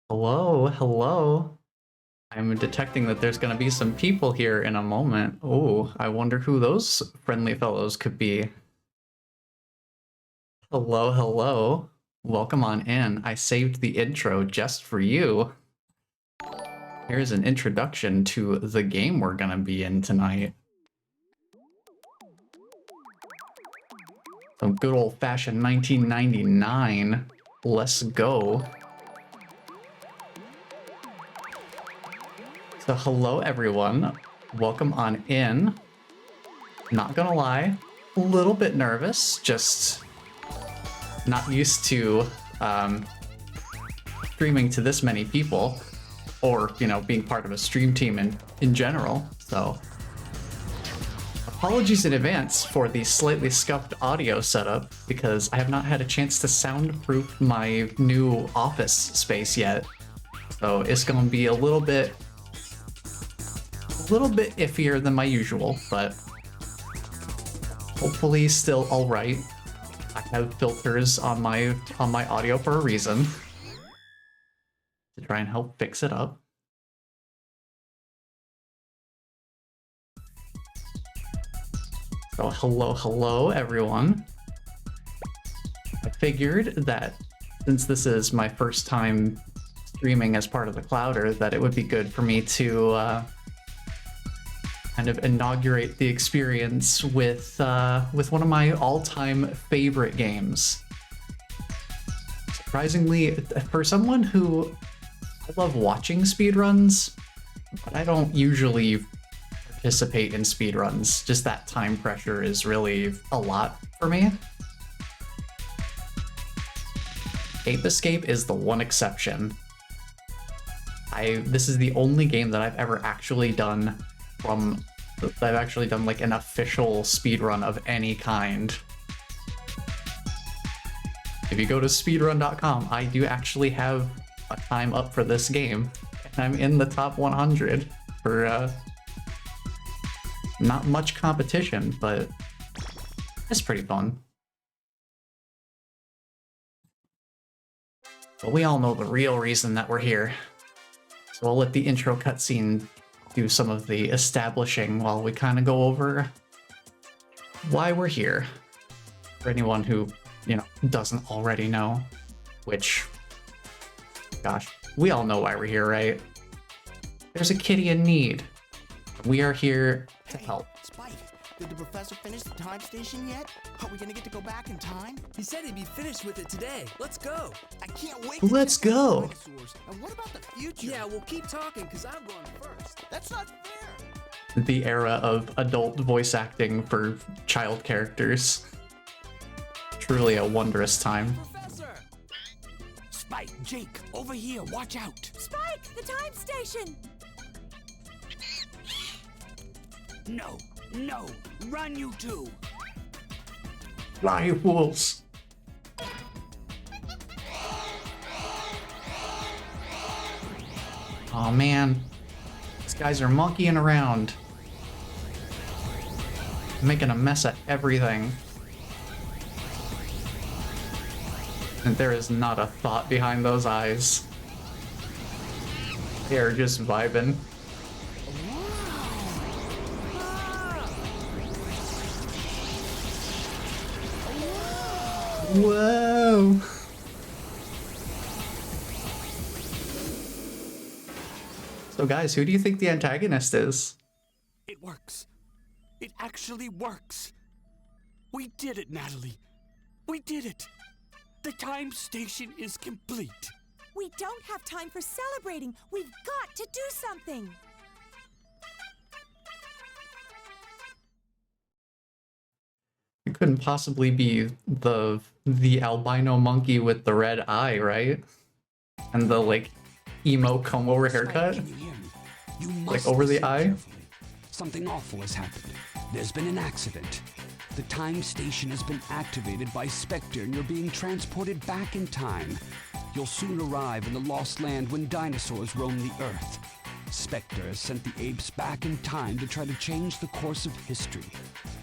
Hello, hello. I'm detecting that there's gonna be some people here in a moment. Oh, I wonder who those friendly fellows could be. Hello, hello. Welcome on in. I saved the intro just for you. Here's an introduction to the game we're gonna be in tonight. Some good old-fashioned 1999. Let's go. So hello everyone, welcome on in. Not gonna lie, a little bit nervous, just not used to streaming to this many people, or, you know, being part of a stream team in general, so apologies in advance for the slightly scuffed audio setup, because I have not had a chance to soundproof my new office space yet, so it's gonna be a little bit iffier than my usual, but hopefully still all right. I have filters on my audio for a reason to try and help fix it up. So hello everyone. I figured that since this is my first time streaming as part of the Clowder, that it would be good for me to kind of inaugurate the experience with one of my all-time favorite games. Surprisingly, for someone who I love watching speedruns, but I don't usually participate in speedruns. Just that time pressure is really a lot for me. Ape Escape is the one exception. This is the only game that I've ever actually done like an official speedrun of any kind. If you go to speedrun.com, I do actually have a time up for this game, and I'm in the top 100 for not much competition, but it's pretty fun. But we all know the real reason that we're here, so I'll let the intro cutscene do some of the establishing while we kind of go over why we're here. For anyone who, you know, doesn't already know, which, gosh, we all know why we're here, right? There's a kitty in need. We are here to help. Spike, did the professor finish the time station yet? Are we gonna get to go back in time? He said he'd be finished with it today. Let's go. I can't wait. Let's go. Dinosaurs. And what about the future? Yeah, we'll keep talking because I'm going first. That's not fair. The era of adult voice acting for child characters. Truly a wondrous time. Professor! Spike, Jake, over here. Watch out. Spike, the time station! No, no, run you two. Fly, wolves. Oh man, these guys are monkeying around, making a mess of everything. And there is not a thought behind those eyes. They are just vibing. Whoa! So guys, who do you think the antagonist is? It works. It actually works. We did it, Natalie. We did it. The time station is complete. We don't have time for celebrating. We've got to do something. It couldn't possibly be the albino monkey with the red eye, right? And the like emo comb over haircut? Like over the eye? Something awful has happened. There's been an accident. The time station has been activated by Spectre and you're being transported back in time. You'll soon arrive in the lost land when dinosaurs roam the earth. Spectre has sent the apes back in time to try to change the course of history.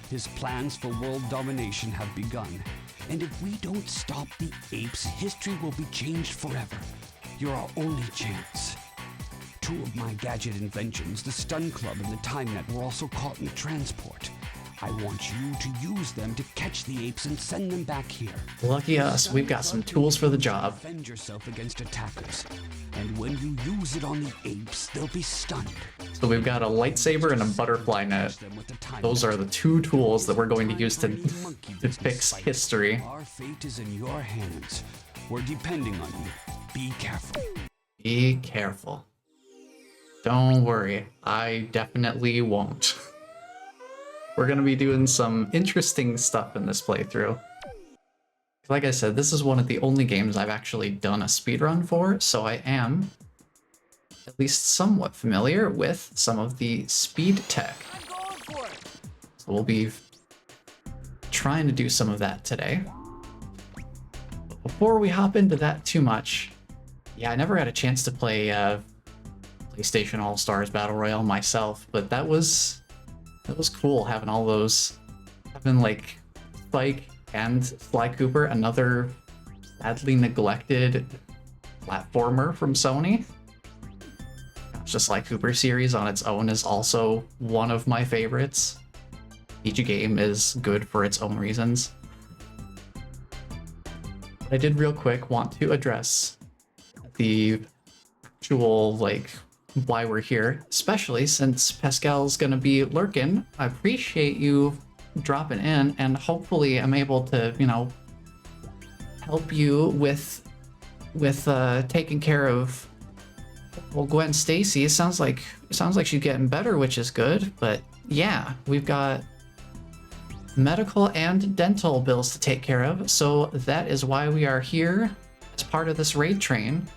His plans for world domination have begun. And if we don't stop the apes, history will be changed forever. You're our only chance. Two of my gadget inventions, the Stun Club and the Time Net, were also caught in the transport. I want you to use them to catch the apes and send them back here. Lucky us, we've got some tools for the job. Defend yourself against attackers. And when you use it on the apes, they'll be stunned. So we've got a lightsaber and a butterfly net. Those are the two tools that we're going to use to fix history. Our fate is in your hands. We're depending on you. Be careful. Be careful. Don't worry, I definitely won't. We're gonna be doing some interesting stuff in this playthrough. Like I said, this is one of the only games I've actually done a speedrun for, so I am at least somewhat familiar with some of the speed tech. So we'll be trying to do some of that today. But before we hop into that too much, yeah, I never had a chance to play PlayStation All-Stars Battle Royale myself, but that was cool having all those, having like Spike and Sly Cooper, another sadly neglected platformer from Sony. The Sly Cooper series on its own is also one of my favorites. Each game is good for its own reasons. But I did real quick want to address the actual, like, why we're here, especially since Pascal's gonna be lurking. I appreciate you dropping in, and hopefully I'm able to, you know, help you with taking care of, well, Gwen Stacy. It sounds like she's getting better, which is good. But yeah, we've got medical and dental bills to take care of, so that is why we are here as part of this raid train,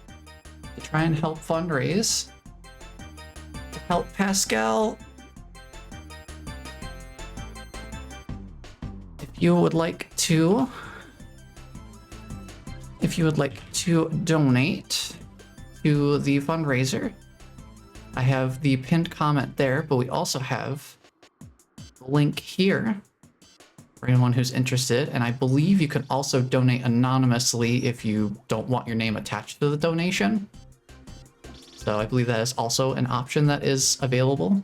to try and help fundraise to help Pascall. If you would like to donate to the fundraiser, I have the pinned comment there, but we also have the link here for anyone who's interested, and I believe you can also donate anonymously if you don't want your name attached to the donation. So I believe that is also an option that is available.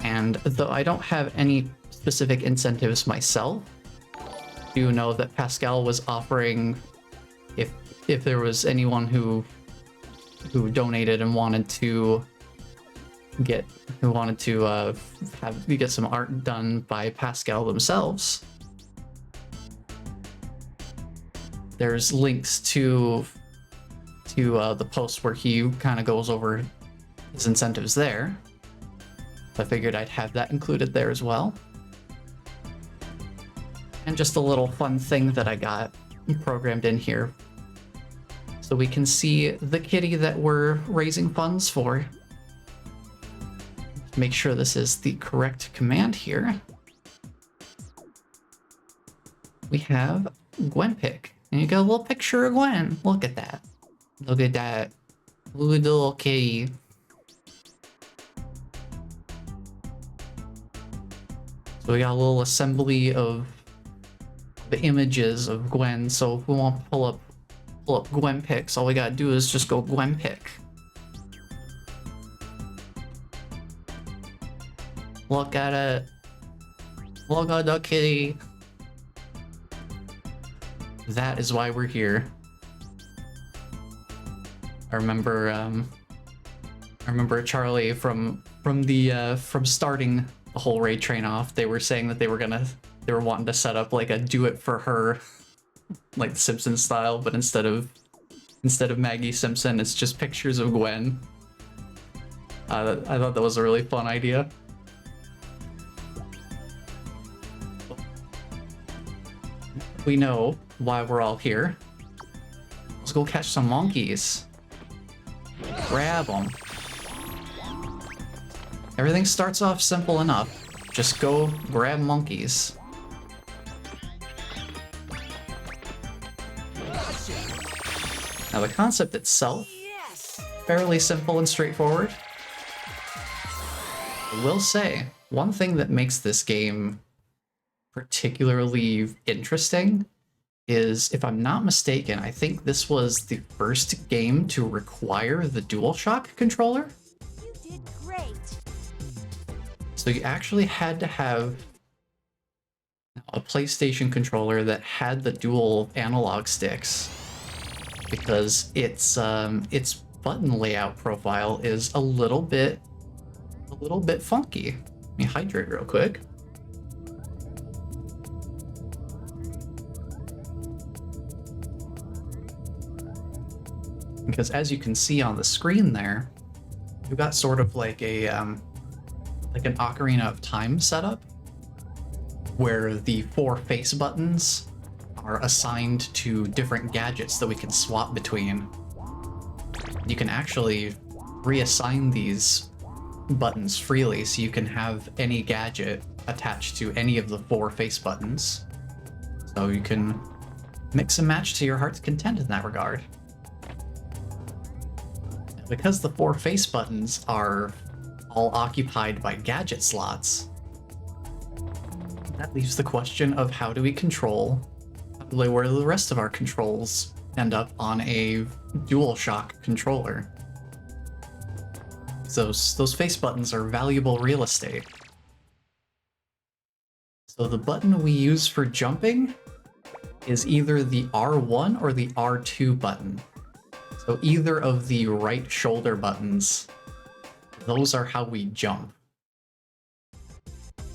And though I don't have any specific incentives myself, I do know that Pascall was offering, if there was anyone who donated and wanted to get some art done by Pascall themselves, there's links to the post where he kind of goes over his incentives there. I figured I'd have that included there as well. And just a little fun thing that I got programmed in here, so we can see the kitty that we're raising funds for. Make sure this is the correct command here. We have Gwen pick, and you got a little picture of Gwen. Look at that. Look at that. Look at the little kitty. So we got a little assembly of the images of Gwen. So if we want to pull up Gwen pics, all we gotta do is just go Gwen pic. Look at it. Look at the kitty. That is why we're here. I remember Charlie from starting the whole raid train off. They were saying that they were wanting to set up like a do it for her, like Simpsons style, but instead of Maggie Simpson, it's just pictures of Gwen. I thought that was a really fun idea. We know why we're all here. Let's go catch some monkeys. Grab them. Everything starts off simple enough. Just go grab monkeys. Now the concept itself, fairly simple and straightforward. I will say, one thing that makes this game particularly interesting is, if I'm not mistaken, I think this was the first game to require the DualShock controller. You did great. So you actually had to have a PlayStation controller that had the dual analog sticks, because its button layout profile is a little bit funky. Let me hydrate real quick. Because as you can see on the screen there, you've got sort of like a like an Ocarina of Time setup, where the 4 face buttons are assigned to different gadgets that we can swap between. You can actually reassign these buttons freely, so you can have any gadget attached to any of the 4 face buttons. So you can mix and match to your heart's content in that regard. Because the 4 face buttons are all occupied by gadget slots, that leaves the question of how do we control where the rest of our controls end up on a DualShock controller. So those face buttons are valuable real estate. So the button we use for jumping is either the R1 or the R2 button. So either of the right shoulder buttons, those are how we jump.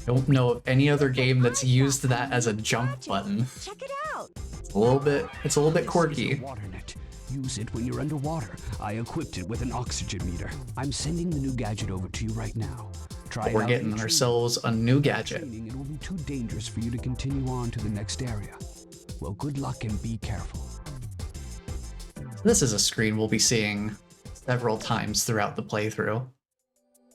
Don't know of any other game that's used that as a jump button. Check it out. It's a little bit quirky. Water net. Use it when you're underwater. I equipped it with an oxygen meter. I'm sending the new gadget over to you right now. Try it We're out getting in ourselves a new gadget. training. It will be too dangerous for you to continue on to the next area. Well, good luck and be careful. This is a screen we'll be seeing several times throughout the playthrough.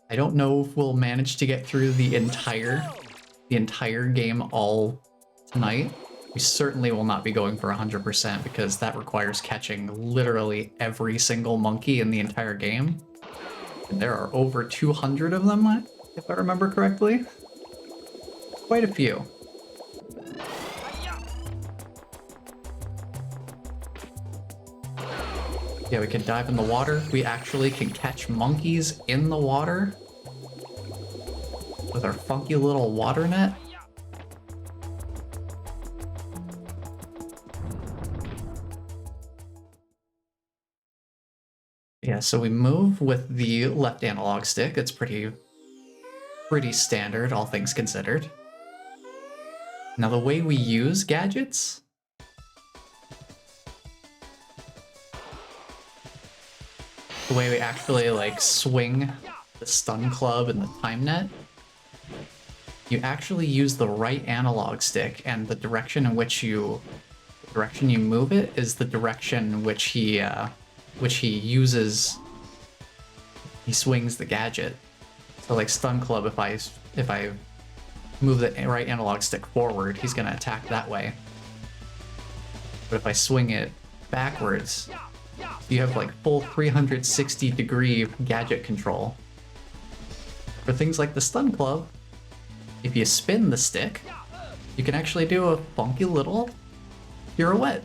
I don't know if we'll manage to get through the entire game all tonight. We certainly will not be going for 100% because that requires catching literally every single monkey in the entire game. And there are over 200 of them, if I remember correctly. Quite a few. Yeah, we can dive in the water. We actually can catch monkeys in the water with our funky little water net. Yeah, so we move with the left analog stick. It's pretty standard, all things considered. Now the way we use gadgets, the way we actually like swing the stun club and the time net, you actually use the right analog stick, and the direction in which you move it is the direction in which he swings the gadget. So like stun club, if I move the right analog stick forward, he's gonna attack that way. But if I swing it backwards, you have like full 360-degree gadget control. For things like the stun club, if you spin the stick, you can actually do a funky little pirouette.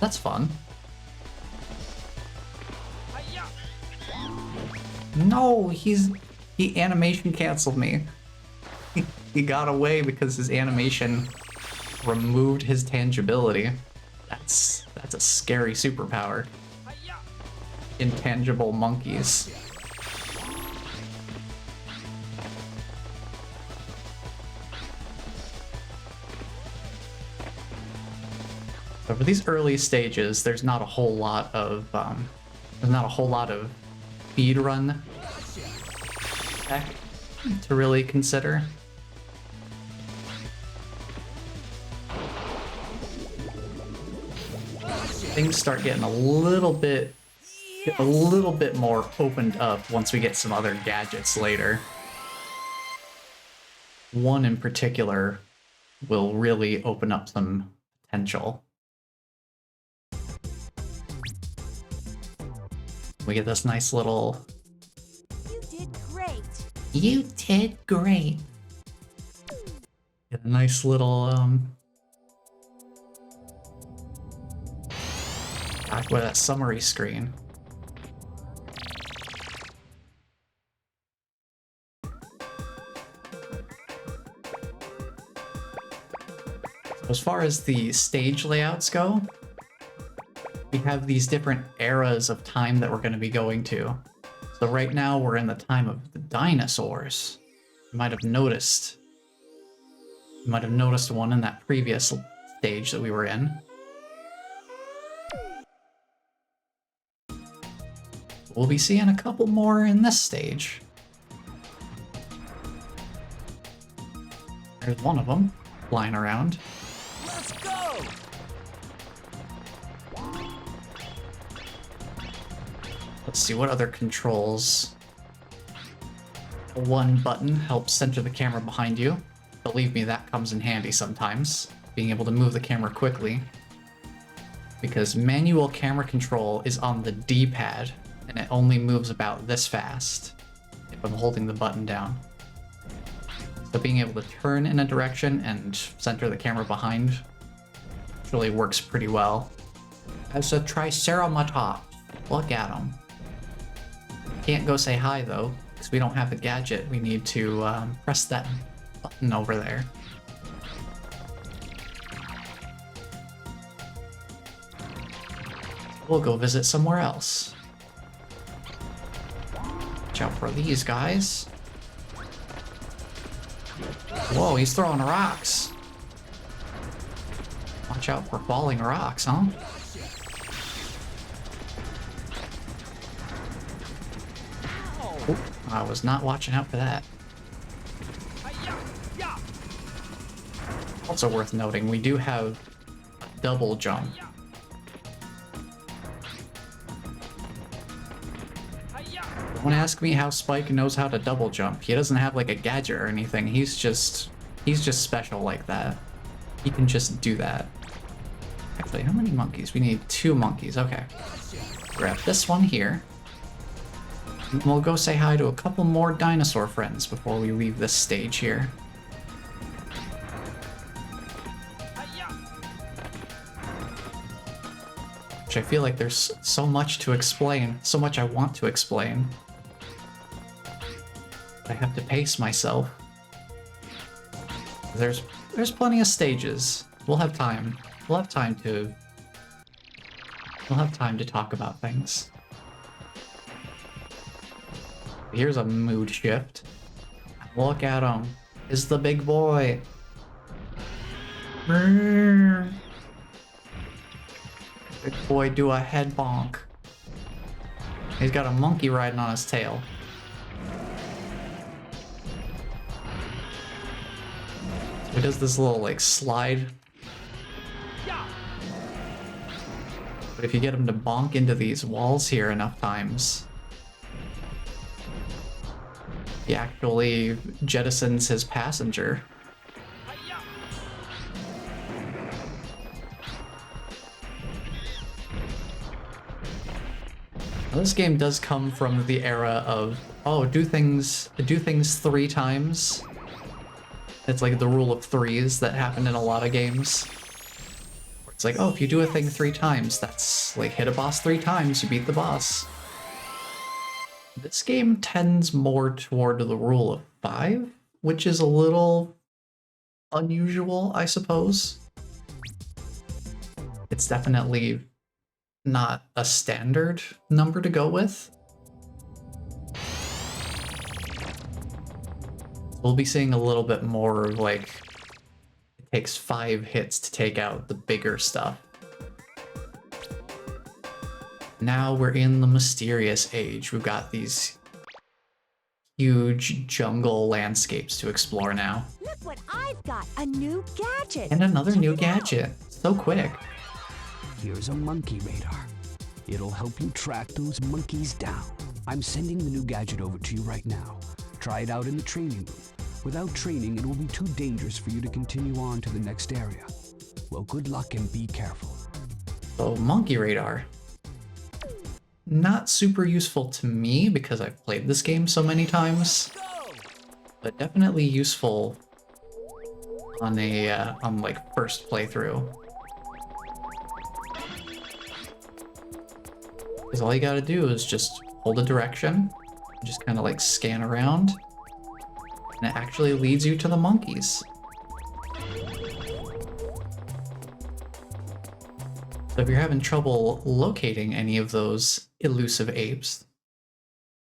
That's fun. No, he animation canceled me. He got away because his animation removed his tangibility. That's a scary superpower. Intangible monkeys. So for these early stages, there's not a whole lot of speedrun tech to really consider. Things start getting a little bit more opened up once we get some other gadgets later. One in particular will really open up some potential. We get this nice little... You did great. You did great. Get a nice little Back with that summary screen. As far as the stage layouts go, we have these different eras of time that we're going to be going to. So right now we're in the time of the dinosaurs. You might have noticed. You might have noticed one in that previous stage that we were in. We'll be seeing a couple more in this stage. There's one of them flying around. Let's go! Let's see what other controls. One button helps center the camera behind you. Believe me, that comes in handy sometimes. Being able to move the camera quickly. Because manual camera control is on the D-pad, and it only moves about this fast if I'm holding the button down. So being able to turn in a direction and center the camera behind really works pretty well. As a Triceratops, look at him. Can't go say hi though, because we don't have the gadget. We need to press that button over there. We'll go visit somewhere else. Watch out for these guys. Whoa, he's throwing rocks. Watch out for falling rocks, huh? Ooh, I was not watching out for that. Also worth noting, we do have a double jump. Don't ask me how Spike knows how to double jump. He doesn't have like a gadget or anything. He's just special like that. He can just do that. Actually, how many monkeys? We need 2 monkeys. Okay. Grab this one here. And we'll go say hi to a couple more dinosaur friends before we leave this stage here. Which I feel like there's so much to explain, so much I want to explain. I have to pace myself. There's plenty of stages. We'll have time. We'll have time to talk about things. Here's a mood shift. Look at him. Is the big boy. Big boy do a head bonk. He's got a monkey riding on his tail. So he does this little like slide. But if you get him to bonk into these walls here enough times, he actually jettisons his passenger. Now, this game does come from the era of, oh, do things 3 times. It's like the rule of 3s that happened in a lot of games. It's like, oh, if you do a thing 3 times, that's like hit a boss 3 times, you beat the boss. This game tends more toward the rule of 5, which is a little unusual, I suppose. It's definitely not a standard number to go with. We'll be seeing a little bit more of like, it takes 5 hits to take out the bigger stuff. Now we're in the mysterious age. We've got these huge jungle landscapes to explore now. Look what I've got, a new gadget. And another Check new it out. gadget. So quick. Here's a monkey radar. It'll help you track those monkeys down. I'm sending the new gadget over to you right now. Try it out in the training room. Without training, it will be too dangerous for you to continue on to the next area. Well, good luck and be careful. So, monkey radar. Not super useful to me because I've played this game so many times, but definitely useful on a on like first playthrough. Because all you gotta do is just hold a direction, just kind of like scan around, and it actually leads you to the monkeys. So if you're having trouble locating any of those elusive apes,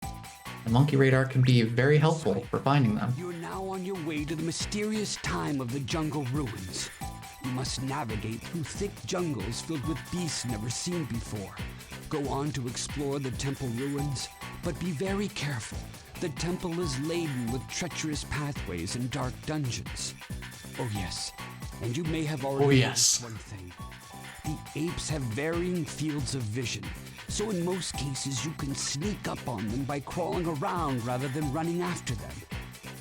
the monkey radar can be very helpful for finding them. You're now on your way to the mysterious time of the jungle ruins. You must navigate through thick jungles filled with beasts never seen before. Go on to explore the temple ruins, but be very careful. The temple is laden with treacherous pathways and dark dungeons. Oh yes, and you may have already noticed one thing. The apes have varying fields of vision, so in most cases you can sneak up on them by crawling around rather than running after them.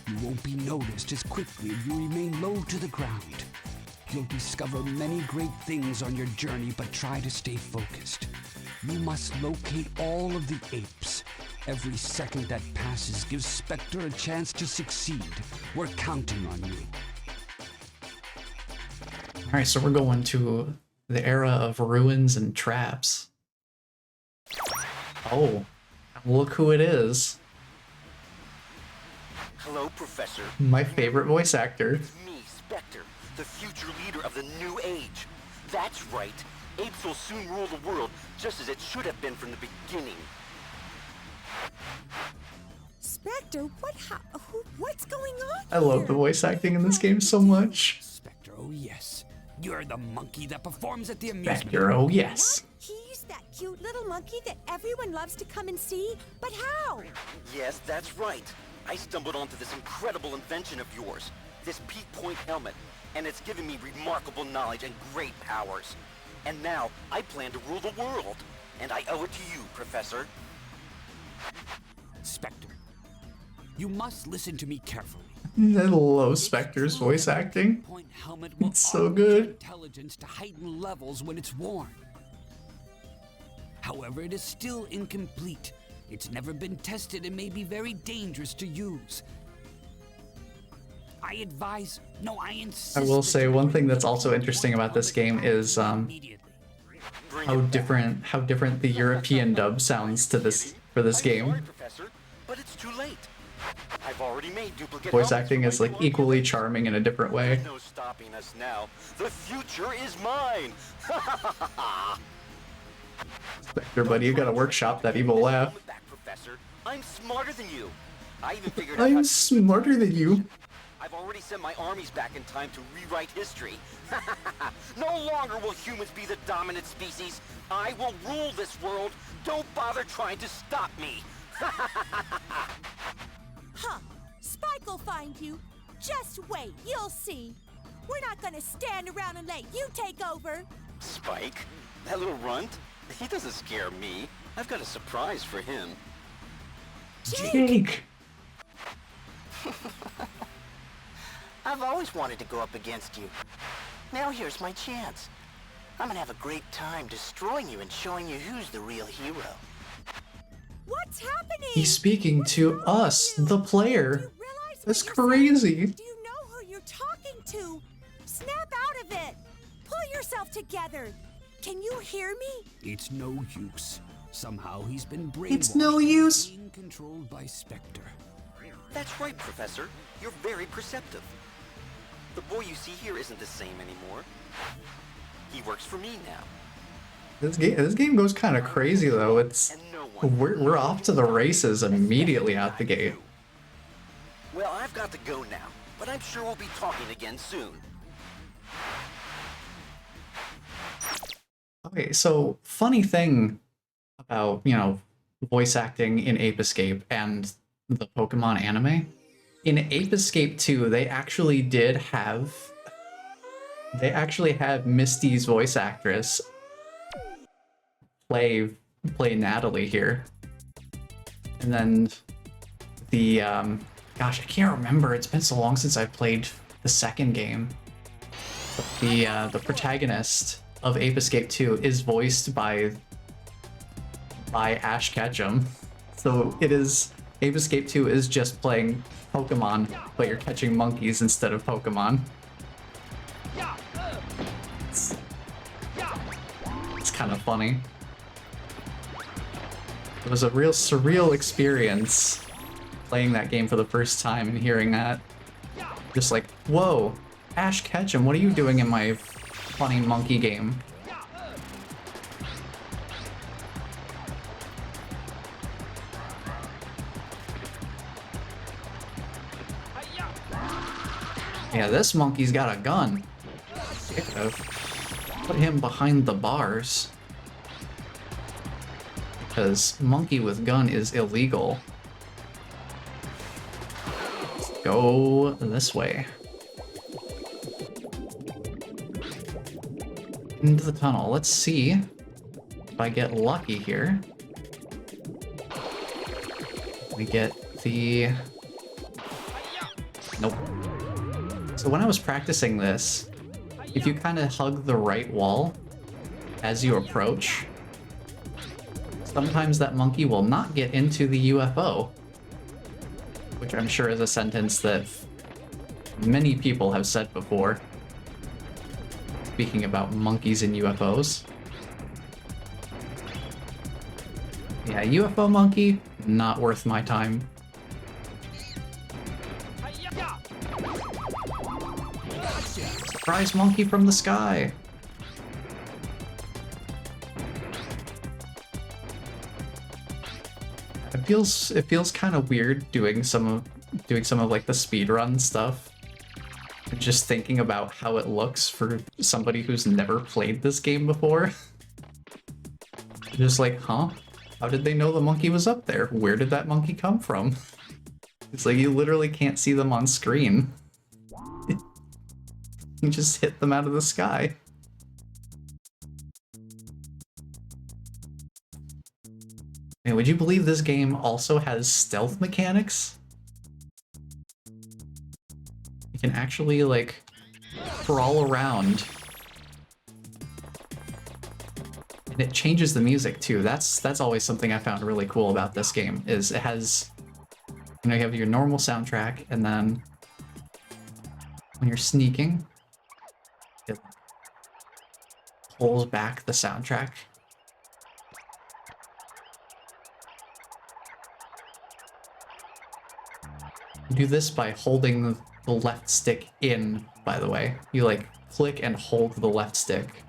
You won't be noticed as quickly if you remain low to the ground. You'll discover many great things on your journey, but try to stay focused. You must locate all of the apes. Every second that passes gives Spectre a chance to succeed. We're counting on you. Alright, so we're going to the era of ruins and traps. Oh, look who it is. Hello, Professor. My favorite voice actor. It's me, Spectre, the future leader of the new age. That's right. Apes will soon rule the world, just as it should have been from the beginning. Spectre, what's going on I love here? the voice acting in this game so much. Spectre, oh yes. You're the monkey that performs at the amusement. Spectre, oh yes. What? He's that cute little monkey that everyone loves to come and see? But how? Yes, that's right. I stumbled onto this incredible invention of yours, this peak point helmet, and it's given me remarkable knowledge and great powers. And now, I plan to rule the world. And I owe it to you, Professor. Spectre, you must listen to me carefully. I love Spectre's voice acting. Point helmet will It's so augment your good. intelligence to heighten levels when it's worn. However, it is still incomplete. It's never been tested and may be very dangerous to use. I insist. I will that say you one bring thing that's the also point interesting about this game helmet is immediately. Bring how it back. different the European dub sounds to this for this I'm game. sorry, Professor, but it's too late. I've already made duplicate Voice helmets acting for is my like new equally army. charming in a different way. There's no stopping us now. The future is mine. Spectre, buddy, you gotta workshop that evil laugh. Helmet back, Professor. I'm smarter than you. I even figured out how I'm to- smarter than you. I've already sent my armies back in time to rewrite history. No longer will humans be the dominant species. I will rule this world. Don't bother trying to stop me. Huh. Spike will find you. Just wait, you'll see. We're not gonna stand around and let you take over. Spike? That little runt? He doesn't scare me. I've got a surprise for him. Jake! I've always wanted to go up against you. Now here's my chance. I'm gonna have a great time destroying you and showing you who's the real hero. What's happening? He's speaking to us, the player. Do you realize what That's you're crazy. saying? Do you know who you're talking to? Snap out of it. Pull yourself together. Can you hear me? It's no use. Somehow he's been brainwashed. It's no use. Being controlled by Spectre. That's right, Professor. You're very perceptive. The boy you see here isn't the same anymore. He works for me now. This game goes kind of crazy though. It's And no one... we're off to the races immediately out the gate. Well, I've got to go now, but I'm sure we'll be talking again soon. Okay, so funny thing about, you know, voice acting in Ape Escape and the Pokemon anime. In Ape Escape 2, they actually had Misty's voice actress play Natalie here. And then the gosh, I can't remember. It's been so long since I played the second game. But the protagonist of Ape Escape 2 is voiced by Ash Ketchum. So it is Ape Escape 2 is just playing Pokemon, but you're catching monkeys instead of Pokemon. It's kind of funny. It was a real surreal experience playing that game for the first time and hearing that. Just like, whoa, Ash Ketchum, what are you doing in my funny monkey game? Yeah, this monkey's got a gun. I could have put him behind the bars. Because monkey with gun is illegal. Let's go this way. Into the tunnel. Let's see if I get lucky here. We get the... Nope. So when I was practicing this, if you kind of hug the right wall as you approach, sometimes that monkey will not get into the UFO. Which I'm sure is a sentence that many people have said before. Speaking about monkeys and UFOs. Yeah, UFO monkey, not worth my time. Surprise monkey from the sky! It feels kind of weird doing some of like the speedrun stuff. Just thinking about how it looks for somebody who's never played this game before. Just like, huh? How did they know the monkey was up there? Where did that monkey come from? It's like you literally can't see them on screen. You just hit them out of the sky. Man, would you believe this game also has stealth mechanics? You can actually, like, crawl around. And it changes the music, too. That's always something I found really cool about this game, is it has... You know, you have your normal soundtrack, and then when you're sneaking, it pulls back the soundtrack. You do this by holding the left stick in, by the way. You like click and hold the left stick.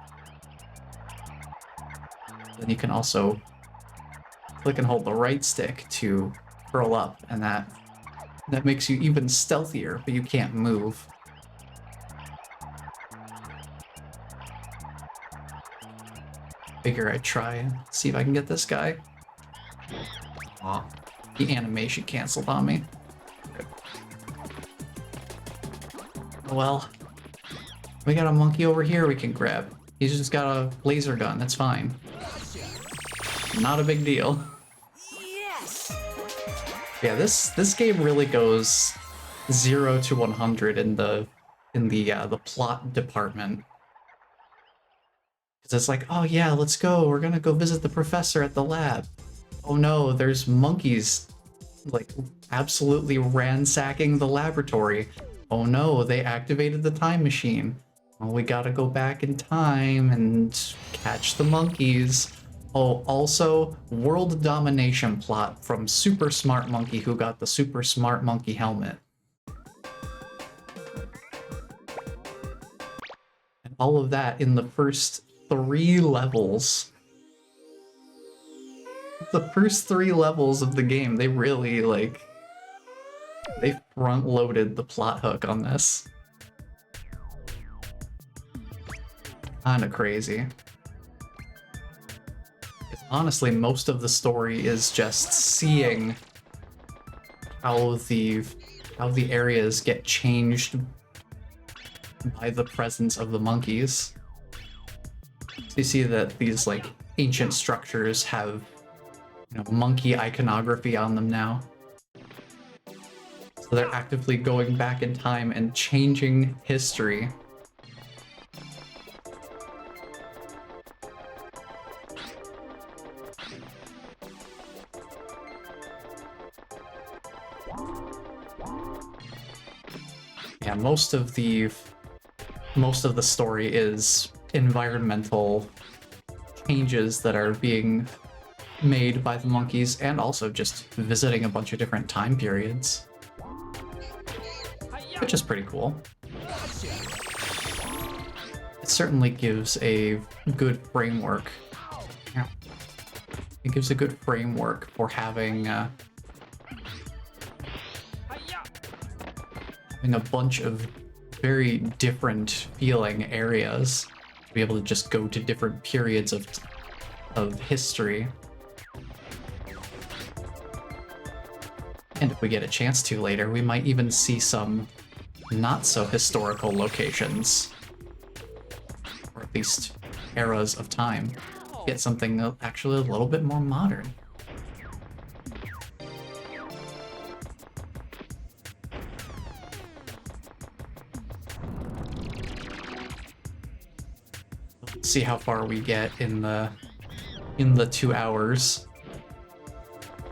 Then you can also click and hold the right stick to curl up, and that makes you even stealthier, but you can't move. Figure I'd try and see if I can get this guy. Aw, the animation canceled on me. Well, we got a monkey over here we can grab. He's just got a laser gun, that's fine. Not a big deal. Yes! Yeah, this game really goes 0 to 100 in the plot department. Because it's like, oh yeah, let's go. We're gonna go visit the professor at the lab. Oh no, there's monkeys like absolutely ransacking the laboratory. Oh no, they activated the time machine. Well, we gotta go back in time and catch the monkeys. Oh, also, world domination plot from Super Smart Monkey who got the Super Smart Monkey helmet. And all of that in the first 3 levels. The first 3 levels of the game, they really, like... They front-loaded the plot hook on this. Kinda crazy. Honestly, most of the story is just seeing how the areas get changed by the presence of the monkeys. So you see that these like ancient structures have, you know, monkey iconography on them now. So they're actively going back in time and changing history. Yeah, most of the story is environmental changes that are being made by the monkeys, and also just visiting a bunch of different time periods, which is pretty cool. It certainly gives a good framework. Yeah. It gives a good framework for having a bunch of very different feeling areas to be able to just go to different periods of history. And if we get a chance to later, we might even see some not so historical locations, or at least eras of time. Get something actually a little bit more modern. Let's see how far we get in the 2 hours.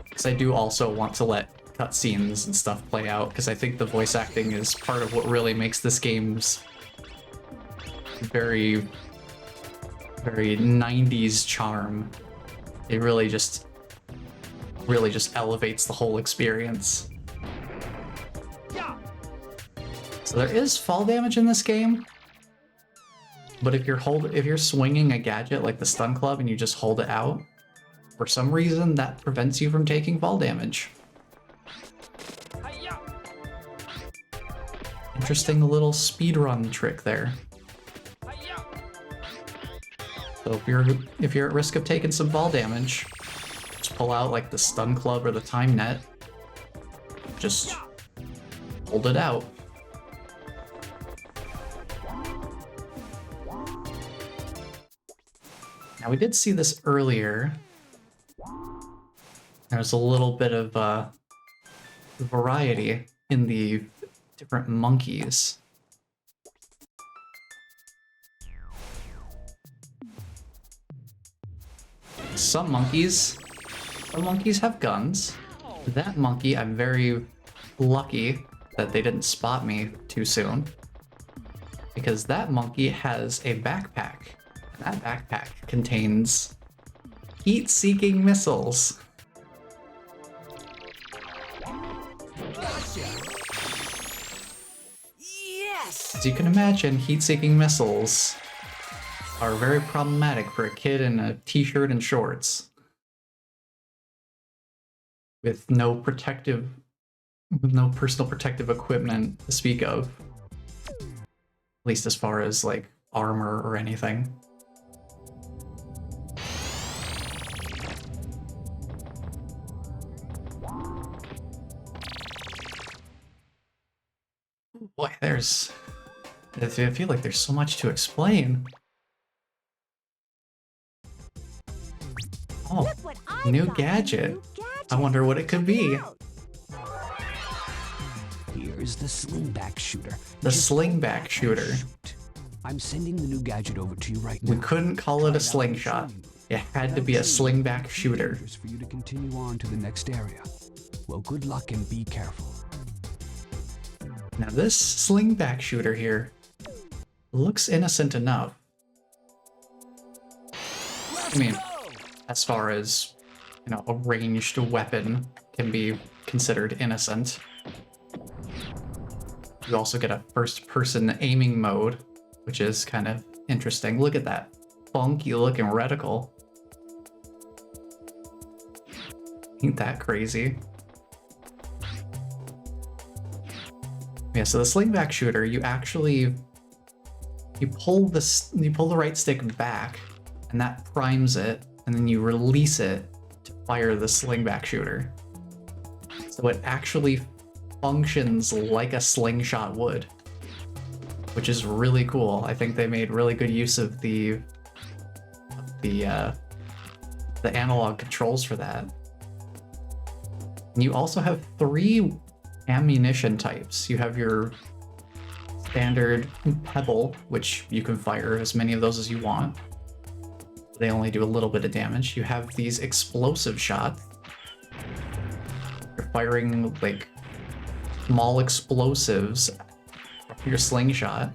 Because I do also want to let cutscenes and stuff play out, because I think the voice acting is part of what really makes this game's very, very 90s charm. It really just elevates the whole experience. So there is fall damage in this game, but if you're swinging a gadget like the stun club and you just hold it out, for some reason that prevents you from taking fall damage. Interesting little speedrun trick there. So if you're at risk of taking some fall damage, just pull out like the stun club or the time net. Just hold it out. Now we did see this earlier. There's a little bit of variety in the different monkeys. Some monkeys have guns. That monkey, I'm very lucky that they didn't spot me too soon, because that monkey has a backpack. That backpack contains heat-seeking missiles. Yes! As you can imagine, heat-seeking missiles are very problematic for a kid in a t-shirt and shorts with no personal protective equipment to speak of, at least as far as like armor or anything. Boy, I feel like there's so much to explain. Oh, new gadget. I wonder what it could be. Here's the slingback shooter. The slingback shooter. I'm sending the new gadget over to you right now. We couldn't call it a slingshot. It had to be a slingback shooter. For you to continue on to the next area. Well, good luck and be careful. Now this slingback shooter here looks innocent enough. I mean, as far as, you know, a ranged weapon can be considered innocent. You also get a first-person aiming mode, which is kind of interesting. Look at that funky-looking reticle. Ain't that crazy? Yeah, so the slingback shooter, you pull the right stick back, and that primes it, and then you release it to fire the slingback shooter. So it actually functions like a slingshot would, which is really cool. I think they made really good use of the analog controls for that. And you also have 3 ammunition types. You have your standard pebble, which you can fire as many of those as you want. They only do a little bit of damage. You have these explosive shots. You're firing like small explosives from your slingshot.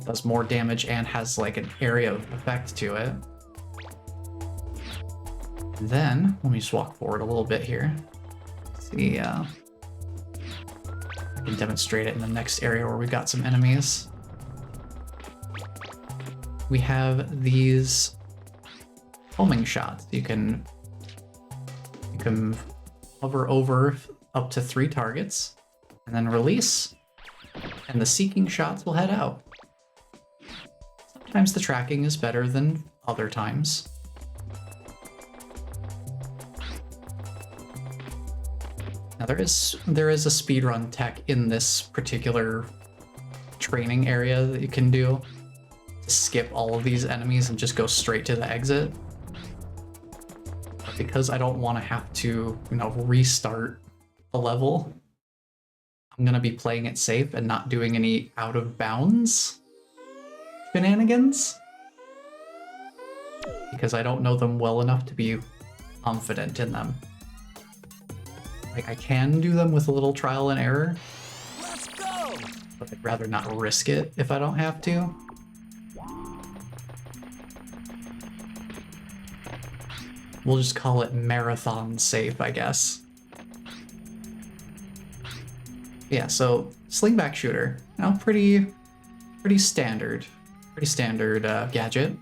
Does more damage and has like an area of effect to it. And then, let me just walk forward a little bit here. See, I can demonstrate it in the next area where we got some enemies. We have these homing shots. You can hover over up to 3 targets, and then release, and the seeking shots will head out. Sometimes the tracking is better than other times. Now there is a speedrun tech in this particular training area that you can do to skip all of these enemies and just go straight to the exit. But because I don't want to have to, restart a level, I'm gonna be playing it safe and not doing any out of bounds shenanigans, because I don't know them well enough to be confident in them. Like, I can do them with a little trial and error, Let's go! but I'd rather not risk it if I don't have to. We'll just call it marathon safe, I guess. Yeah, so slingback shooter, pretty standard gadget.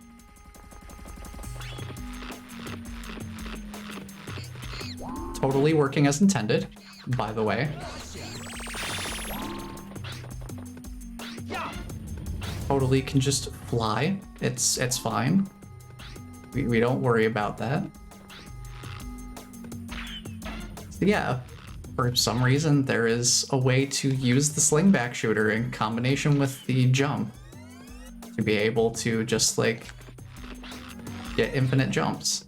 Totally working as intended, by the way. Totally can just fly. It's fine. We don't worry about that. So yeah, for some reason there is a way to use the slingback shooter in combination with the jump to be able to just like get infinite jumps.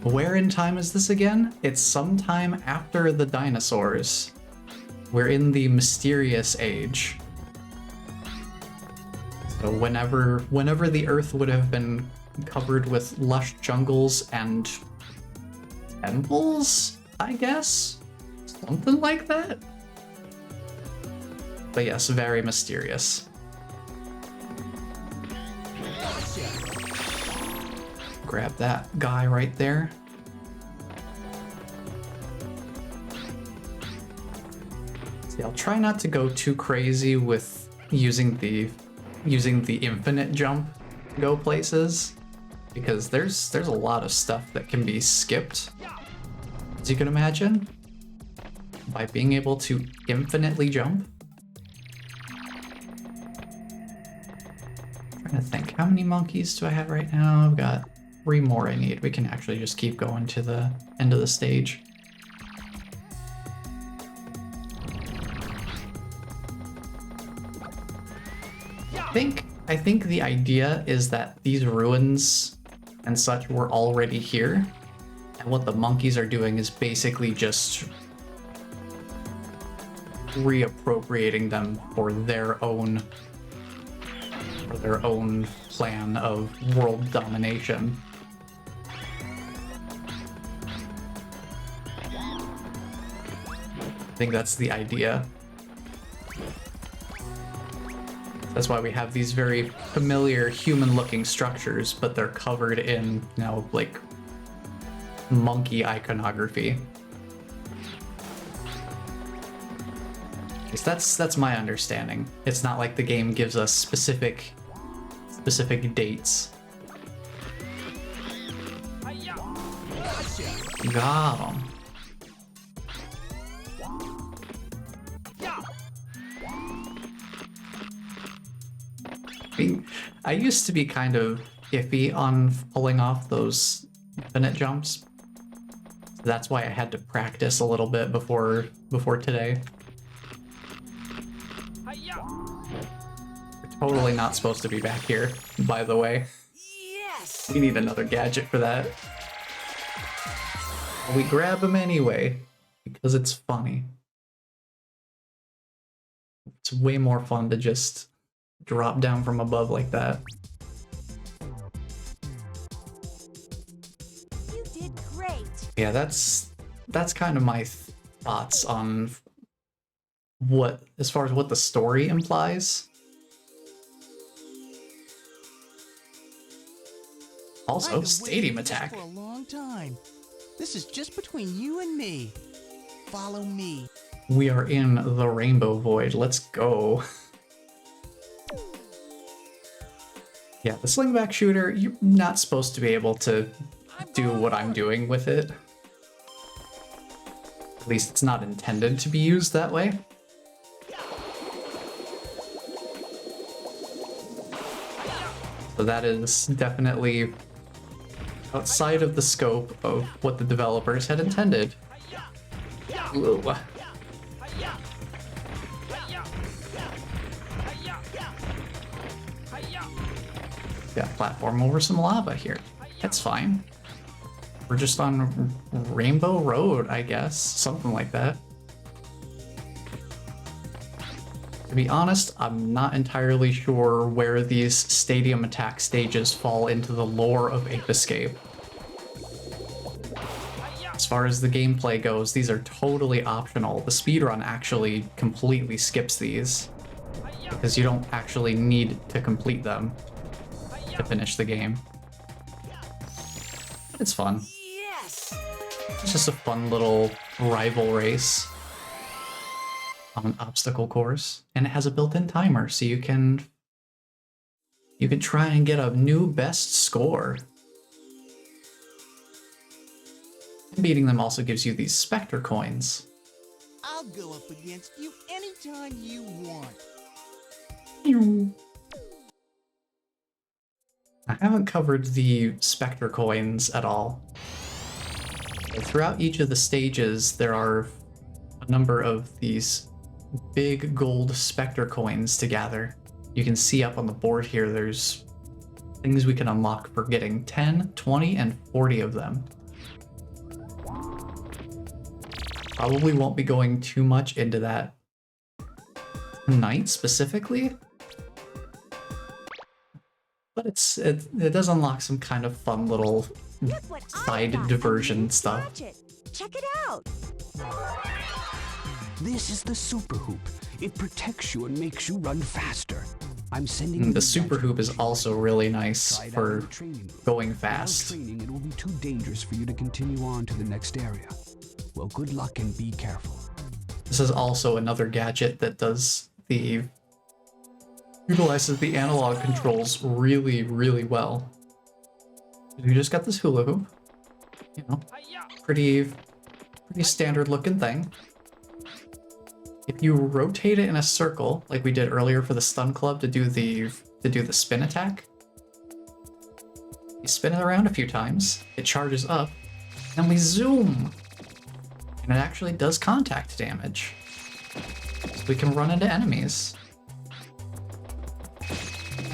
Where in time is this again? It's sometime after the dinosaurs. We're in the mysterious age. So whenever the Earth would have been covered with lush jungles and temples, I guess? Something like that? But yes, very mysterious. Grab that guy right there. See, I'll try not to go too crazy with using the infinite jump to go places, because there's a lot of stuff that can be skipped, as you can imagine, by being able to infinitely jump. I'm trying to think, how many monkeys do I have right now? I've got 3 more I need. We can actually just keep going to the end of the stage. I think the idea is that these ruins and such were already here, and what the monkeys are doing is basically just reappropriating them for their own plan of world domination. I think that's the idea. That's why we have these very familiar human-looking structures, but they're covered in like monkey iconography. At least that's my understanding. It's not like the game gives us specific dates. Got 'em. I used to be kind of iffy on pulling off those infinite jumps. That's why I had to practice a little bit before today. We're totally not supposed to be back here, by the way. Yes! We need another gadget for that. We grab them anyway, because it's funny. It's way more fun to just drop down from above like that. You did great. Yeah, that's kind of my thoughts on as far as what the story implies. Also, I've been stadium waiting for this attack. for a long time. This is just between you and me. Follow me. We are in the Rainbow Void. Let's go. Yeah, the slingback shooter, you're not supposed to be able to do what I'm doing with it. At least it's not intended to be used that way. So that is definitely outside of the scope of what the developers had intended. Ooh. Got platform over some lava here. That's fine. We're just on Rainbow Road, I guess. Something like that. To be honest, I'm not entirely sure where these stadium attack stages fall into the lore of Ape Escape. As far as the gameplay goes, these are totally optional. The speedrun actually completely skips these, because you don't actually need to complete them to finish the game. It's fun. Yes! It's just a fun little rival race on an obstacle course, and it has a built-in timer, so you can try and get a new best score. And beating them also gives you these Spectre coins. I'll go up against you anytime you want. I haven't covered the Spectre coins at all. Throughout each of the stages, there are a number of these big gold Spectre coins to gather. You can see up on the board here, there's things we can unlock for getting 10, 20, and 40 of them. Probably won't be going too much into that tonight specifically, but it does unlock some kind of fun little Look what I side got. diversion A stuff. gadget. Check it out. This is the Super Hoop. It protects you and makes you run faster. I'm sending you The Super gadget Hoop is also really nice Try it out in for the training room. going Without fast. training, it will be too dangerous for you to continue on to the next area. Well, good luck and be careful. This is also another gadget that utilizes the analog controls really, really well. We just got this hula hoop. You know, pretty standard looking thing. If you rotate it in a circle, like we did earlier for the stun club to do the spin attack, you spin it around a few times, it charges up, and we zoom. And it actually does contact damage. So we can run into enemies.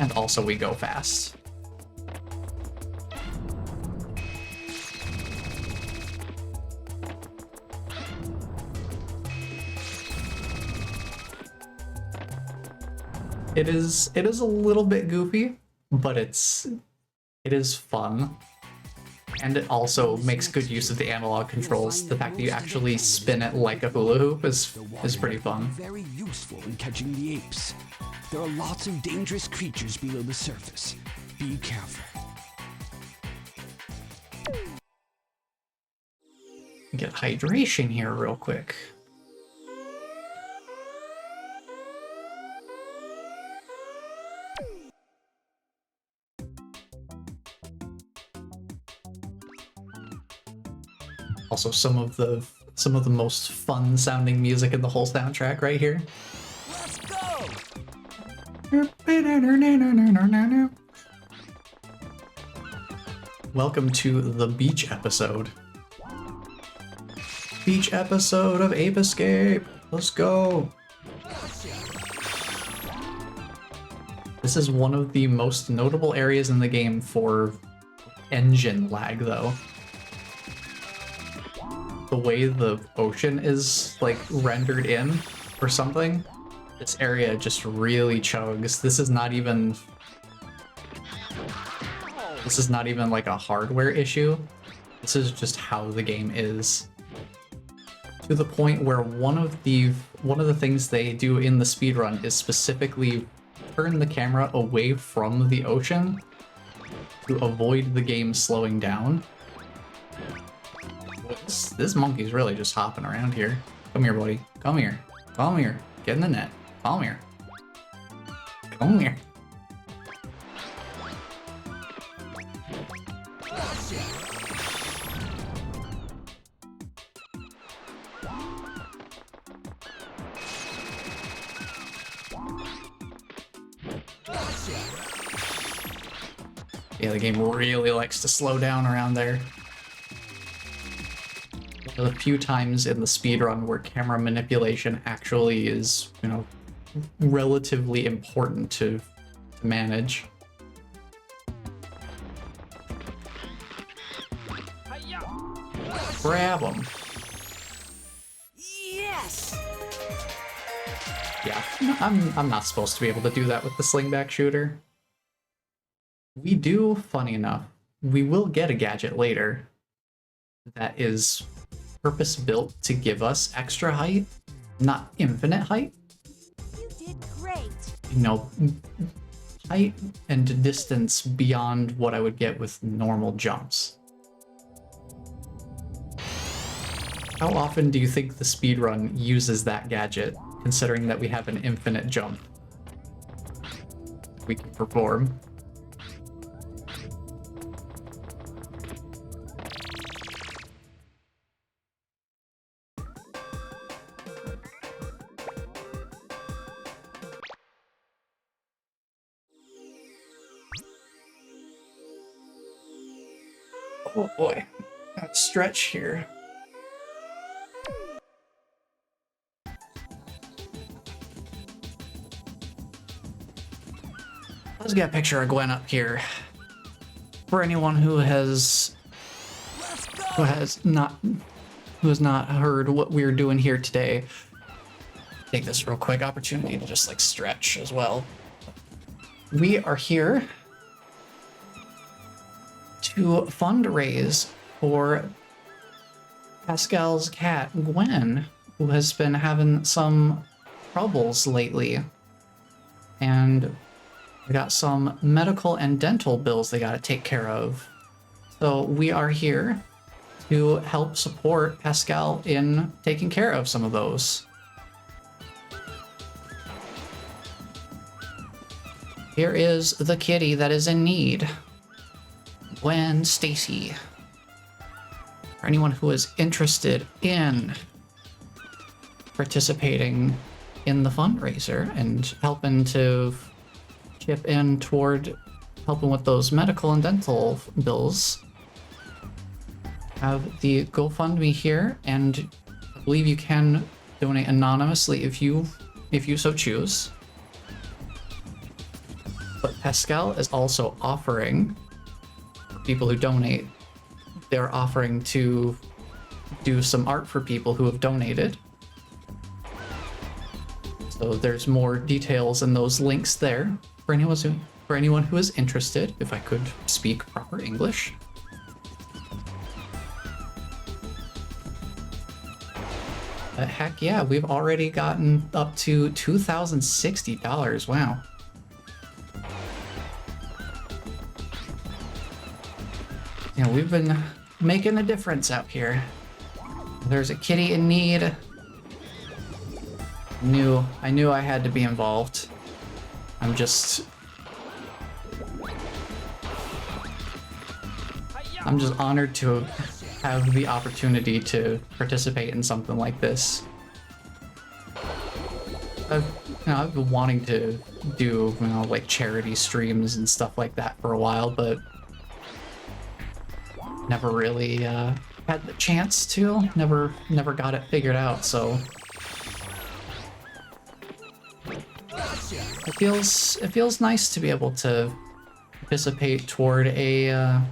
And also we go fast. It is a little bit goofy, but it is fun. And it also makes good use of the analog controls. The fact that you actually spin it like a hula hoop is pretty fun. Very useful in catching the apes. There are lots of dangerous creatures below the surface. Be careful. Get hydration here real quick. Also, some of the most fun sounding music in the whole soundtrack right here. Let's go! Welcome to the beach episode. Beach episode of Ape Escape. Let's go. This is one of the most notable areas in the game for engine lag, though. The way the ocean is like rendered in or something, this area just really chugs. This is not even like a hardware issue. This is just how the game is. To the point where one of the things they do in the speedrun is specifically turn the camera away from the ocean to avoid the game slowing down. This monkey's really just hopping around here. Come here, buddy. Come here. Come here. Get in the net. Come here. Come here. Yeah, the game really likes to slow down around there. The few times in the speedrun where camera manipulation actually is, you know, relatively important to manage. Grab them. Yes! Yeah, I'm not supposed to be able to do that with the slingback shooter. We do, funny enough, we will get a gadget later that is purpose-built to give us extra height, not infinite height. You did great. You know, height and distance beyond what I would get with normal jumps. How often do you think the speedrun uses that gadget, considering that we have an infinite jump we can perform? Oh boy, got stretch here. Let's get a picture of Gwen up here. For anyone who has not heard what we're doing here today, take this real quick opportunity to just like stretch as well. We are here to fundraise for Pascal's cat, Gwen, who has been having some troubles lately. And we got some medical and dental bills they gotta take care of. So we are here to help support Pascall in taking care of some of those. Here is the kitty that is in need. Gwen Stacy. For anyone who is interested in participating in the fundraiser and helping to chip in toward helping with those medical and dental bills, have the GoFundMe here, and I believe you can donate anonymously if you so choose. But Pascall is also offering, for people who donate, they're offering to do some art for people who have donated. So there's more details in those links there for anyone who is interested, if I could speak proper English. Heck yeah, we've already gotten up to $2,060. Wow. Yeah, we've been making a difference out here. There's a kitty in need. I knew I had to be involved. I'm just honored to have the opportunity to participate in something like this. I've been wanting to do, like charity streams and stuff like that for a while, but never really had the chance to. Never got it figured out. So it feels nice to be able to participate toward a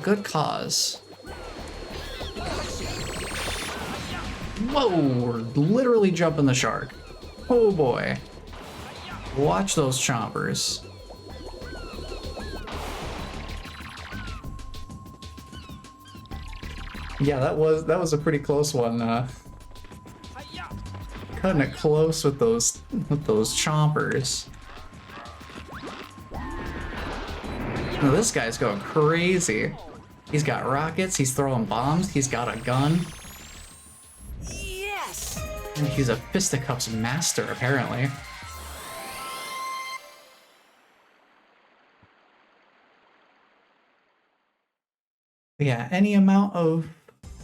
good cause. Whoa, we're literally jumping the shark. Oh boy. Watch those chompers. Yeah, that was a pretty close one. Cutting it close with those chompers. Now this guy's going crazy. He's got rockets, he's throwing bombs, he's got a gun. Yes! And he's a fisticuffs master, apparently. Yeah, any amount of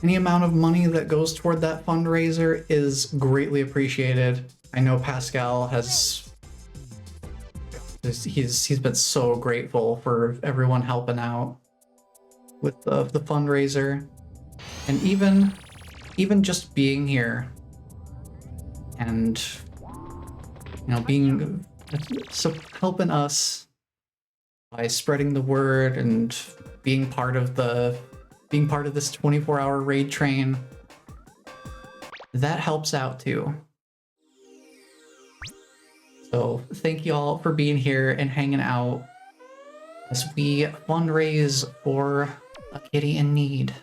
money that goes toward that fundraiser is greatly appreciated. I know Pascall he's been so grateful for everyone helping out with the fundraiser, and even just being here and being helping us by spreading the word and being part of this 24-hour raid train. That helps out too. So thank you all for being here and hanging out as we fundraise for a kitty in need.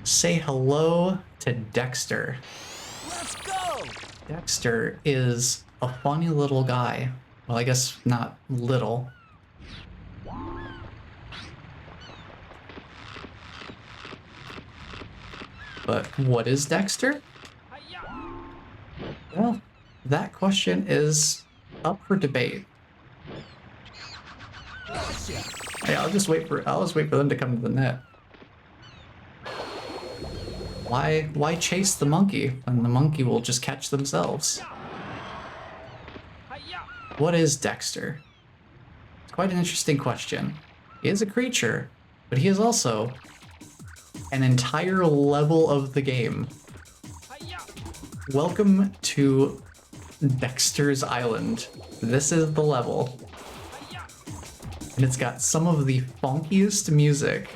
Say hello to Dexter. Let's go! Dexter is a funny little guy. Well, I guess not little. But what is Dexter? Well, that question is up for debate. Hey, I'll just wait for them to come to the net. Why chase the monkey when the monkey will just catch themselves? What is Dexter? It's quite an interesting question. He is a creature, but he is also an entire level of the game. Welcome to Dexter's Island. This is the level. And it's got some of the funkiest music.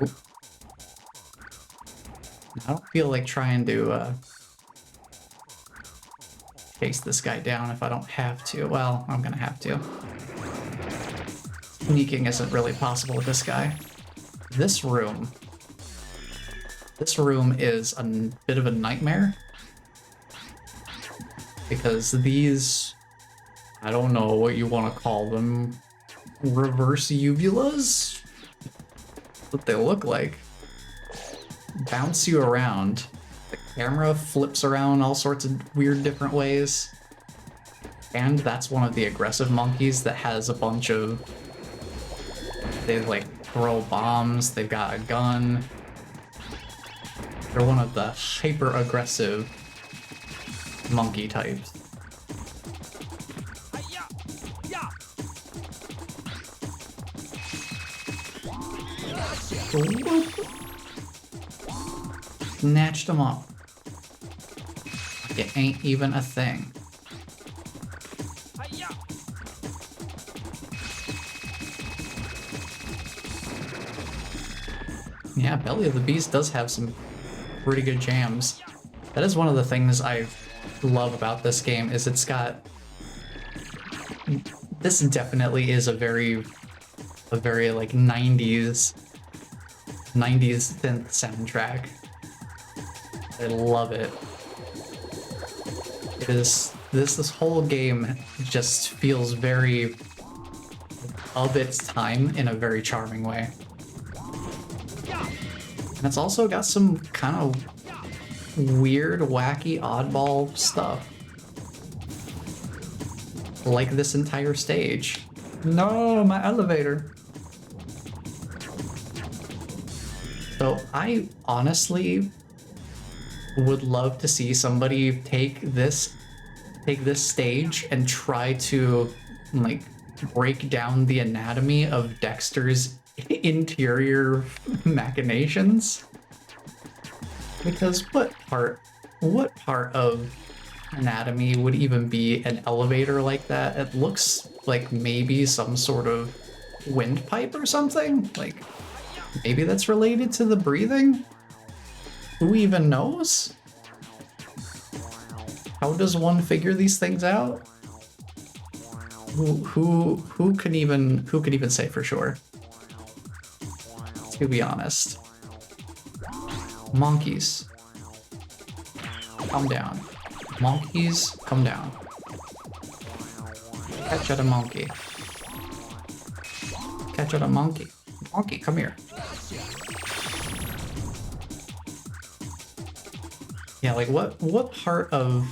Oop. I don't feel like trying to chase this guy down if I don't have to. Well, I'm gonna have to. Sneaking isn't really possible with this guy. This room is a bit of a nightmare. Because these, I don't know what you want to call them, reverse uvulas? What they look like. Bounce you around. The camera flips around all sorts of weird different ways. And that's one of the aggressive monkeys that has a bunch of... They like throw bombs, they've got a gun. They're one of the hyper-aggressive monkey types. Snatched him up. It ain't even a thing. Yeah, Belly of the Beast does have some pretty good jams. That is one of the things I love about this game, is it's got... This definitely is a very like 90s synth soundtrack. I love it. It is... This whole game just feels very of its time in a very charming way. And it's also got some kind of weird, wacky, oddball stuff. Like this entire stage. No, my elevator. So I honestly would love to see somebody take this stage and try to like break down the anatomy of Dexter's interior machinations. Because what part of anatomy would even be an elevator like that? It looks like maybe some sort of windpipe or something. Like maybe that's related to the breathing? Who even knows? How does one figure these things out? Who can even say for sure? To be honest. Monkeys. Calm down. Monkeys, come down. Catch at a monkey. Catch at a monkey. Monkey, come here. Yeah, like what part of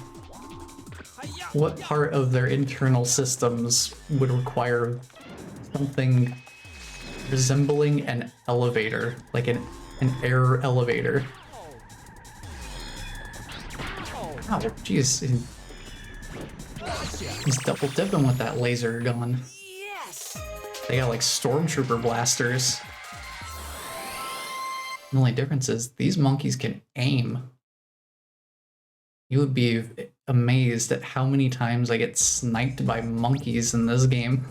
their internal systems would require something resembling an elevator, like an air elevator? Oh, jeez. He's double dipping with that laser gun. Yes! They got like stormtrooper blasters. The only difference is these monkeys can aim. You would be amazed at how many times I get sniped by monkeys in this game.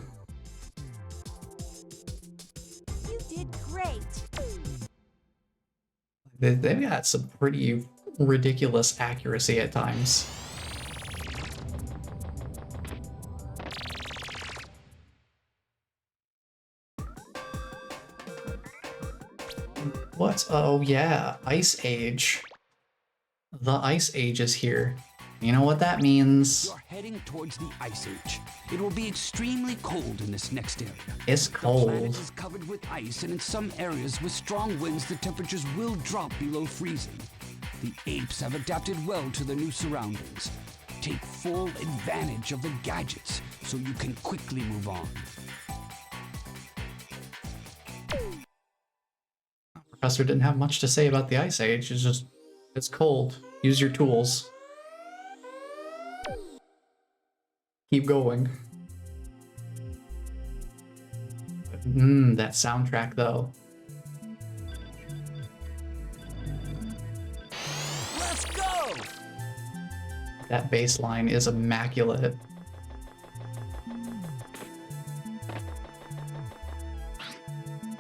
You did great. They've got some pretty ridiculous accuracy at times. What? Oh yeah, Ice Age. The Ice Age is here. You know what that means? You're heading towards the Ice Age. It will be extremely cold in this next area. It's The planet cold. is covered with ice, and in some areas with strong winds, the temperatures will drop below freezing. The apes have adapted well to their new surroundings. Take full advantage of the gadgets so you can quickly move on. Professor didn't have much to say about the Ice Age. It's just, it's cold. Use your tools. Keep going. That soundtrack though. Let's go! That bass line is immaculate.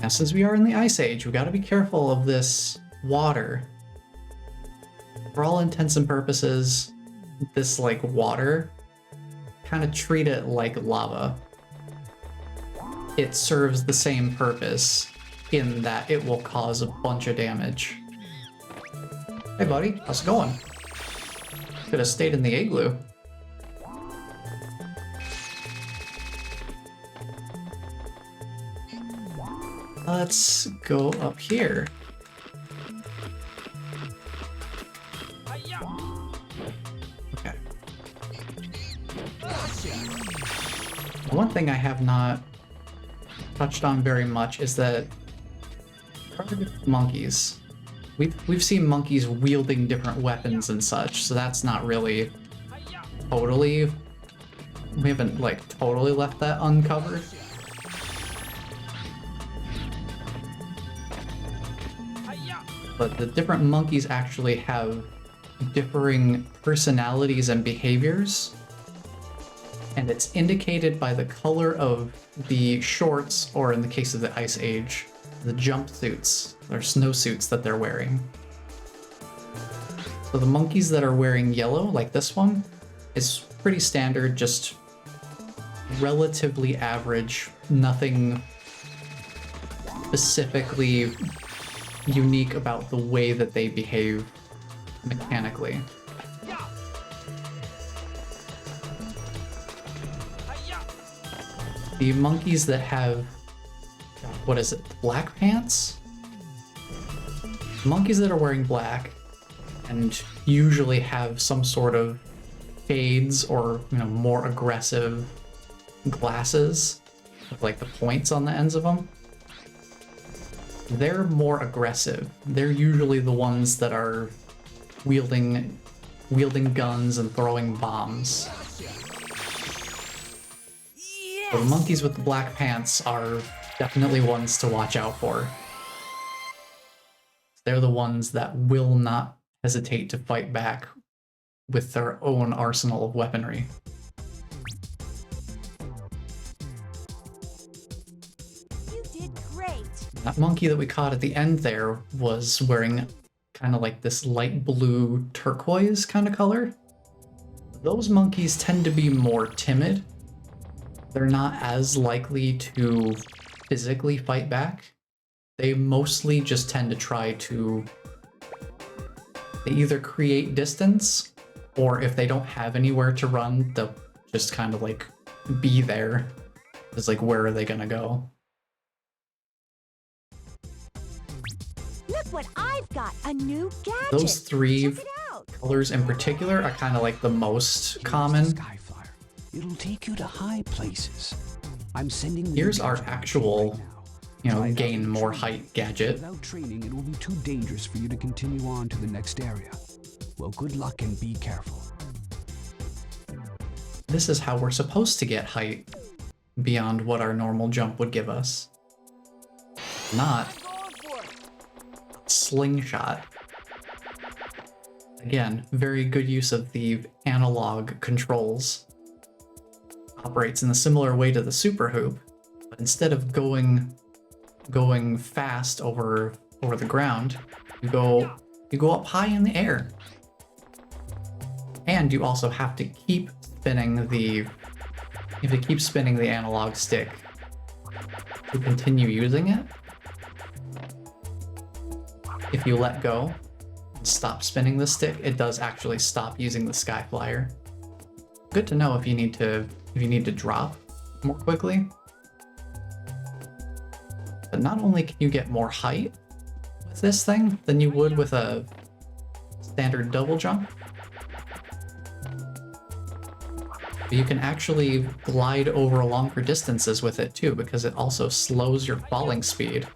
Now, since we are in the Ice Age, we gotta be careful of this water. For all intents and purposes, this, like, water, kind of treat it like lava. It serves the same purpose in that it will cause a bunch of damage. Hey buddy, how's it going? Could have stayed in the igloo. Let's go up here. Okay. One thing I have not touched on very much is that monkeys. We've seen monkeys wielding different weapons and such, so that's not really totally. We haven't like totally left that uncovered. But the different monkeys actually have differing personalities and behaviors. And it's indicated by the color of the shorts, or in the case of the Ice Age, the jumpsuits, or snowsuits that they're wearing. So the monkeys that are wearing yellow, like this one, is pretty standard, just relatively average, nothing specifically unique about the way that they behave mechanically. The monkeys that have, what is it, black pants? Monkeys that are wearing black and usually have some sort of fades or, you know, more aggressive glasses with like the points on the ends of them. They're more aggressive. They're usually the ones that are wielding guns and throwing bombs. So the monkeys with the black pants are definitely ones to watch out for. They're the ones that will not hesitate to fight back with their own arsenal of weaponry. You did great. That monkey that we caught at the end there was wearing kind of like this light blue turquoise kind of color. Those monkeys tend to be more timid. They're not as likely to physically fight back. They mostly just tend to try to... They either create distance Or if they don't have anywhere to run, they'll just kind of like be there. It's like, where are they gonna go? Look what I've got, a new gadget. Those three Check it out. colors in particular are kind of like the most common. Skyflyer. It'll take you to high places. I'm sending you Here's the our instructions actual, right now. you know, Try it out gain in more training. height gadget. Without training, it will be too dangerous for you to continue on to the next area. Well, good luck and be careful. This is how we're supposed to get height beyond what our normal jump would give us. Not slingshot. Again, very good use of the analog controls. Operates in a similar way to the super hoop, but instead of going fast over the ground, you go up high in the air. And you also have to keep spinning the analog stick to continue using it. If you let go and stop spinning the stick, it does actually stop using the sky flyer. Good to know if you need to drop more quickly. But not only can you get more height with this thing than you would with a standard double jump, but you can actually glide over longer distances with it too, because it also slows your falling speed.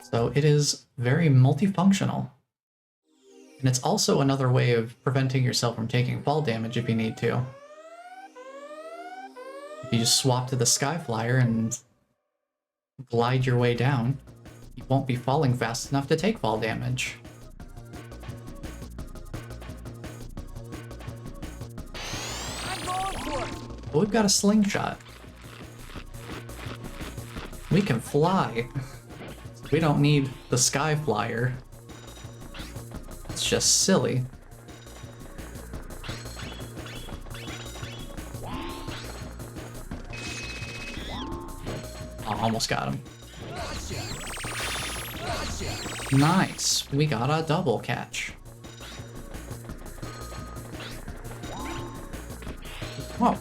So it is very multifunctional. And it's also another way of preventing yourself from taking fall damage if you need to. If you just swap to the sky flyer and glide your way down, you won't be falling fast enough to take fall damage. But we've got a slingshot. We can fly. We don't need the sky flyer. It's just silly. Oh, almost got him. Nice. We got a double catch. Whoa.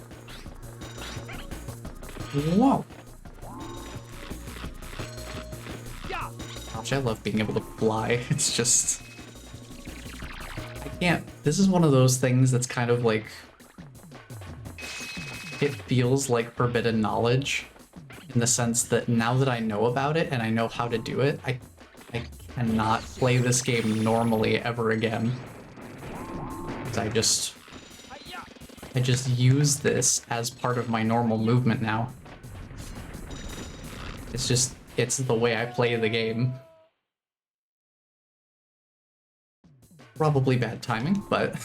Whoa. Gosh, I love being able to fly. It's just... I can't... This is one of those things that's kind of like... It feels like forbidden knowledge, in the sense that now that I know about it and I know how to do it, I cannot play this game normally ever again. 'Cause I just use this as part of my normal movement now. It's the way I play the game. Probably bad timing, but...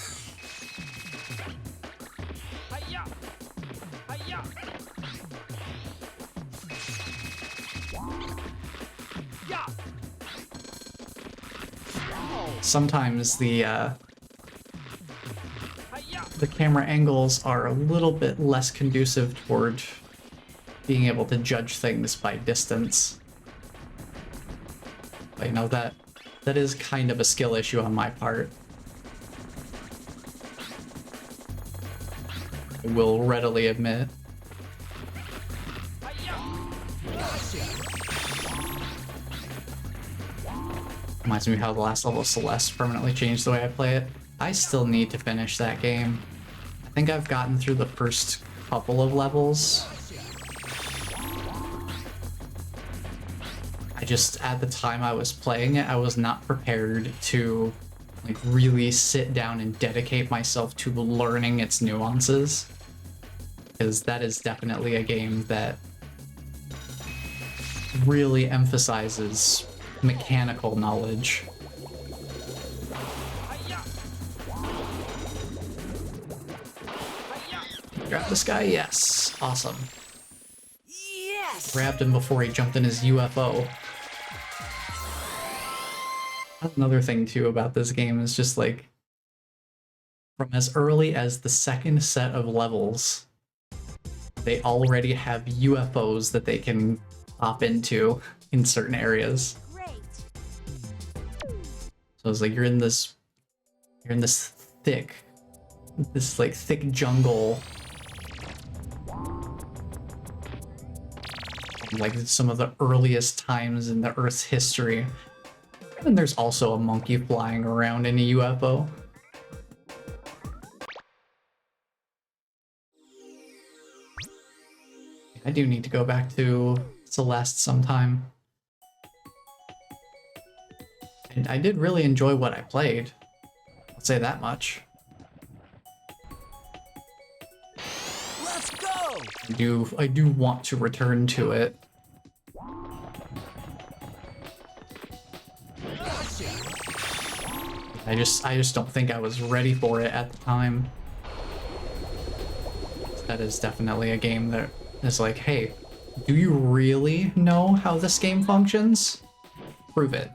Sometimes the camera angles are a little bit less conducive toward being able to judge things by distance. But you know, that is kind of a skill issue on my part. I will readily admit. Reminds me of how the last level of Celeste permanently changed the way I play it. I still need to finish that game. I think I've gotten through the first couple of levels. At the time I was playing it, I was not prepared to like really sit down and dedicate myself to learning its nuances. Because that is definitely a game that really emphasizes mechanical knowledge. Grab this guy? Yes. Awesome. Yes! Grabbed him before he jumped in his UFO. That's another thing too about this game is just like, from as early as the second set of levels, they already have UFOs that they can hop into in certain areas. Great. So it's like you're in this thick, thick jungle. Like some of the earliest times in the Earth's history. And there's also a monkey flying around in a UFO. I do need to go back to Celeste sometime. And I did really enjoy what I played. I'll say that much. Let's go! I do want to return to it. I just don't think I was ready for it at the time. That is definitely a game that is like, hey, do you really know how this game functions? Prove it.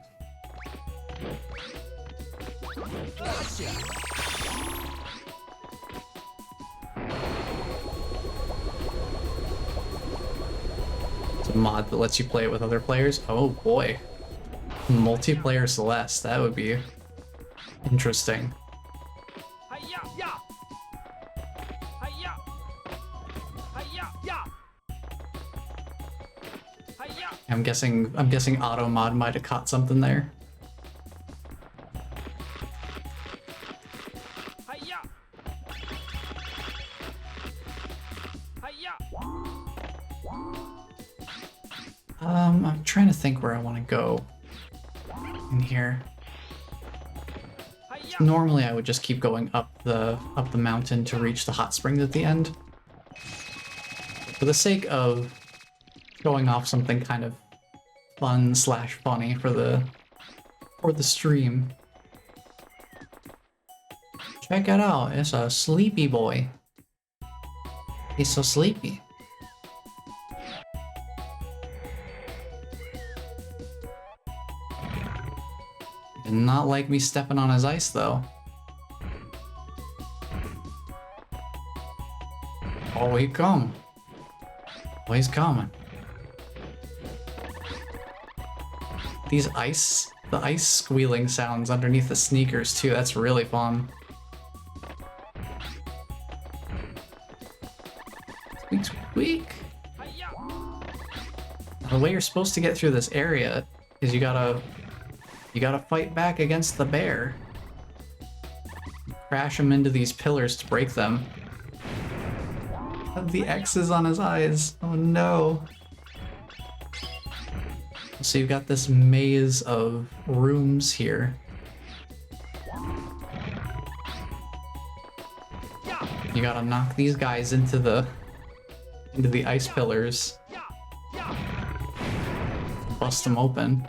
It's a mod that lets you play it with other players. Oh boy. Multiplayer Celeste, that would be interesting. I'm guessing Automod might have caught something there. I'm trying to think where I want to go in here. Normally I would just keep going up the mountain to reach the hot springs at the end. For the sake of showing off something kind of fun/funny for the stream. Check it out, it's a sleepy boy. He's so sleepy. Did not like me stepping on his ice though. Oh, he come. Oh, he's coming. The ice squealing sounds underneath the sneakers too, that's really fun. Squeak, squeak. The way you're supposed to get through this area is you gotta fight back against the bear. Crash him into these pillars to break them. The X's on his eyes. Oh no. So you've got this maze of rooms here. You gotta knock these guys into the ice pillars. Bust them open.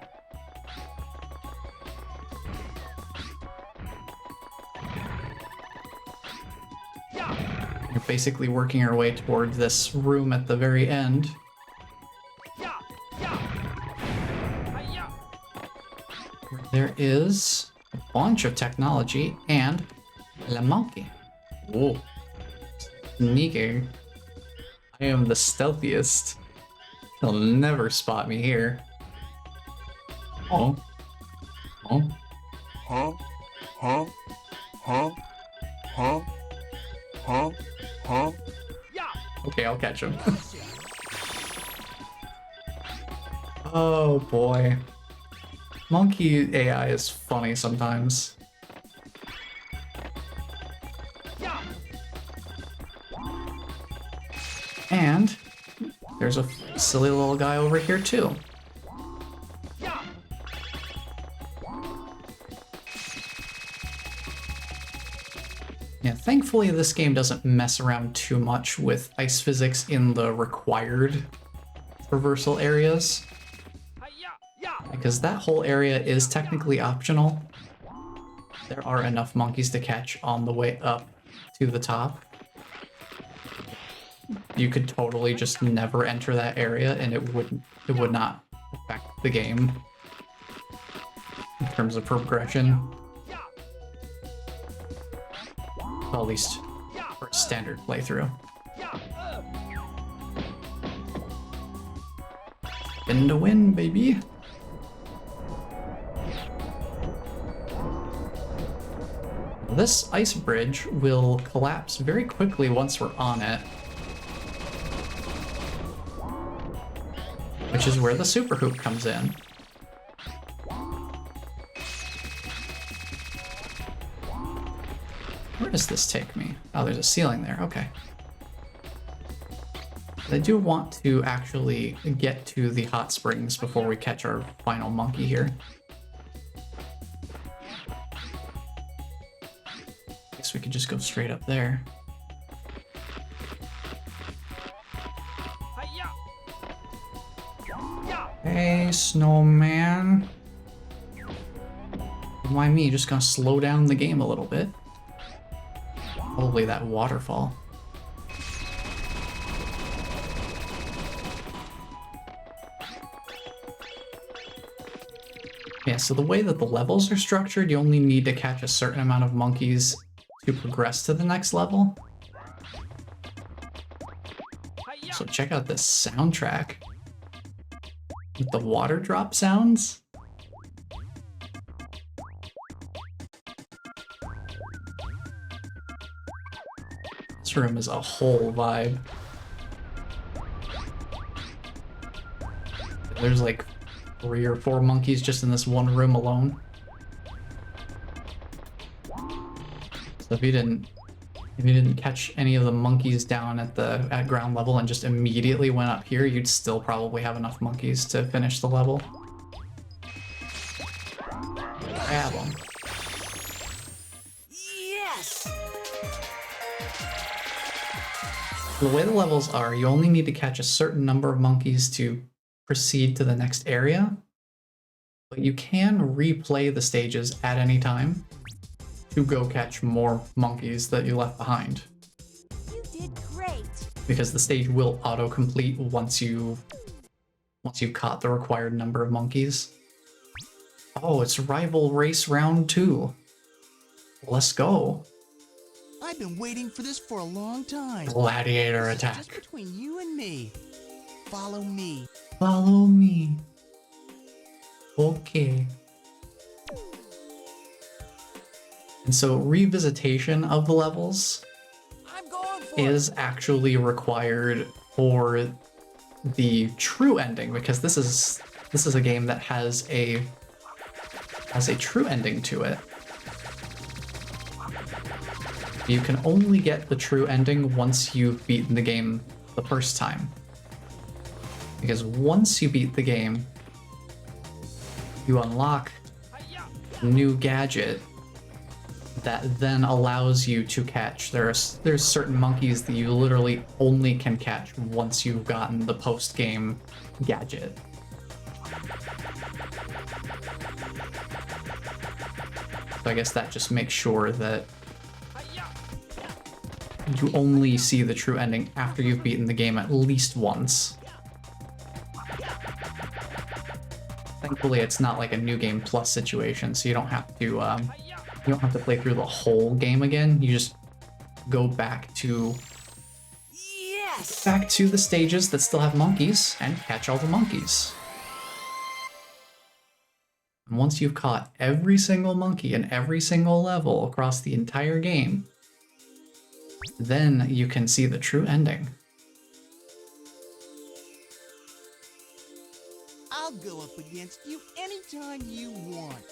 You're basically working your way toward this room at the very end. There is a bunch of technology and a monkey. Whoa. Sneaking. I am the stealthiest. He'll never spot me here. Oh. Oh. Huh? Huh? Huh? Huh? Huh? Huh? Okay, I'll catch him. Oh boy. Monkey AI is funny sometimes. And there's a silly little guy over here too. Yeah, thankfully this game doesn't mess around too much with ice physics in the required traversal areas. Because that whole area is technically optional. There are enough monkeys to catch on the way up to the top. You could totally just never enter that area and it would not affect the game in terms of progression. Well, at least for a standard playthrough. Spin to win, baby. This ice bridge will collapse very quickly once we're on it, which is where the super hoop comes in. Where does this take me? Oh, there's a ceiling there. Okay. I do want to actually get to the hot springs before we catch our final monkey here. Guess we could just go straight up there. Hey, snowman. Don't mind me, just gonna slow down the game a little bit. Probably that waterfall. Yeah, so the way that the levels are structured, you only need to catch a certain amount of monkeys to progress to the next level. So check out this soundtrack with the water drop sounds. This room is a whole vibe. There's like 3 or 4 monkeys just in this one room alone. So if you didn't catch any of the monkeys down at ground level and just immediately went up here, you'd still probably have enough monkeys to finish the level. Grab them. Yes! The way the levels are, you only need to catch a certain number of monkeys to proceed to the next area, but you can replay the stages at any time to go catch more monkeys that you left behind. You did great. Because the stage will auto-complete once you've caught the required number of monkeys. Oh, it's Rival Race Round 2. Let's go. I've been waiting for this for a long time. Gladiator This is attack. just between you and me. Follow me. Follow me. Okay. And so revisitation of the levels I'm going for is actually required for the true ending, because this is a game that has a true ending to it. You can only get the true ending once you've beaten the game the first time. Because once you beat the game, you unlock a new gadget that then allows you to catch. There's certain monkeys that you literally only can catch once you've gotten the post-game gadget. So I guess that just makes sure that you only see the true ending after you've beaten the game at least once. Thankfully, it's not like a new game plus situation, so you don't have to play through the whole game again. You just go back to the stages that still have monkeys and catch all the monkeys. And once you've caught every single monkey in every single level across the entire game, then you can see the true ending. I'll go up against you anytime you want.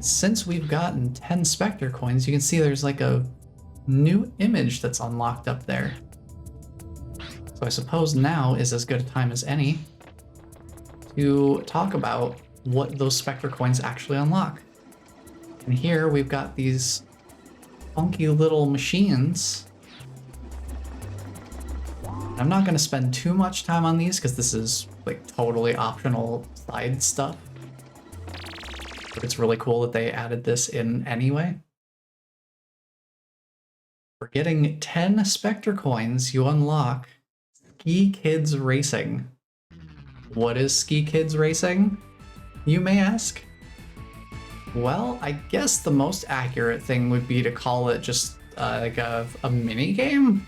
Since we've gotten 10 Spectre coins, you can see there's like a new image that's unlocked up there. So I suppose now is as good a time as any to talk about what those Spectre coins actually unlock. And here we've got these funky little machines. I'm not going to spend too much time on these because this is like totally optional side stuff. But it's really cool that they added this in anyway. For getting 10 Spectre coins, you unlock Ski Kids Racing. What is Ski Kids Racing, you may ask? Well, I guess the most accurate thing would be to call it just like a mini game.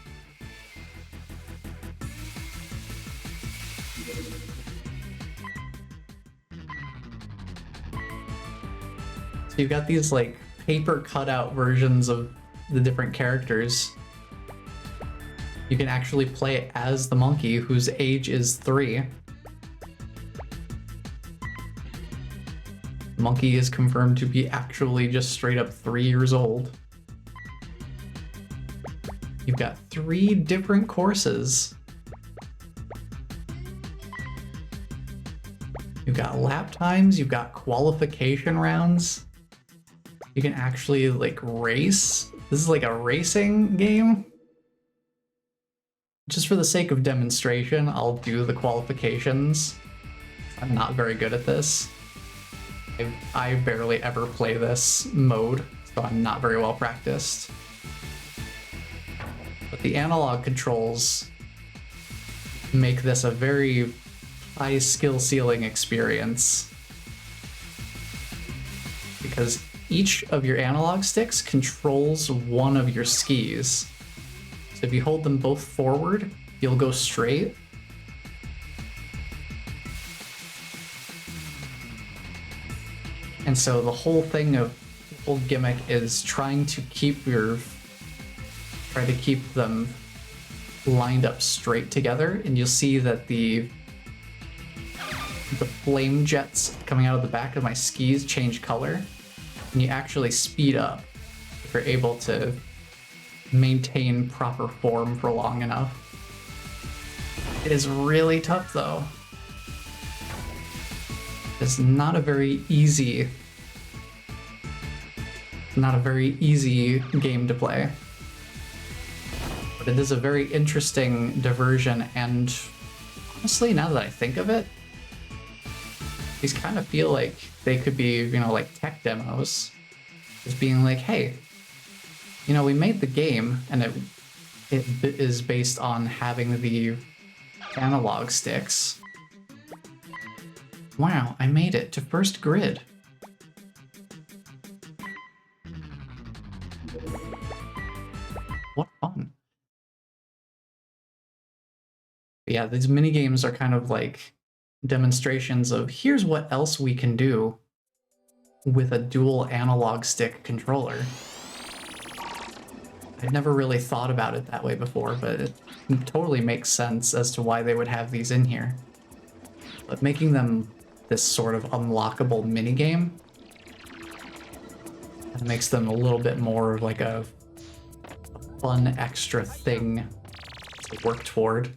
So you've got these like paper cutout versions of the different characters. You can actually play as the monkey whose age is 3. The monkey is confirmed to be actually just straight up 3 years old. You've got 3 different courses. You've got lap times, you've got qualification rounds. You can actually like race. This is like a racing game. Just for the sake of demonstration, I'll do the qualifications. I'm not very good at this. I barely ever play this mode, so I'm not very well practiced. But the analog controls make this a very high skill ceiling experience, because each of your analog sticks controls one of your skis. So if you hold them both forward, you'll go straight. And so the whole thing of the whole gimmick is trying to keep them lined up straight together, and you'll see that the flame jets coming out of the back of my skis change color, and you actually speed up if you're able to maintain proper form for long enough. It is really tough though. It's not a very easy game to play. But it is a very interesting diversion, and honestly, now that I think of it, these kind of feel like they could be, you know, like tech demos. Just being like, hey, you know, we made the game, and it is based on having the analog sticks. Wow, I made it to first grid. What fun. But yeah, these mini games are kind of like demonstrations of here's what else we can do with a dual analog stick controller. I'd never really thought about it that way before, but it totally makes sense as to why they would have these in here. But making them this sort of unlockable minigame makes them a little bit more like a fun extra thing to work toward,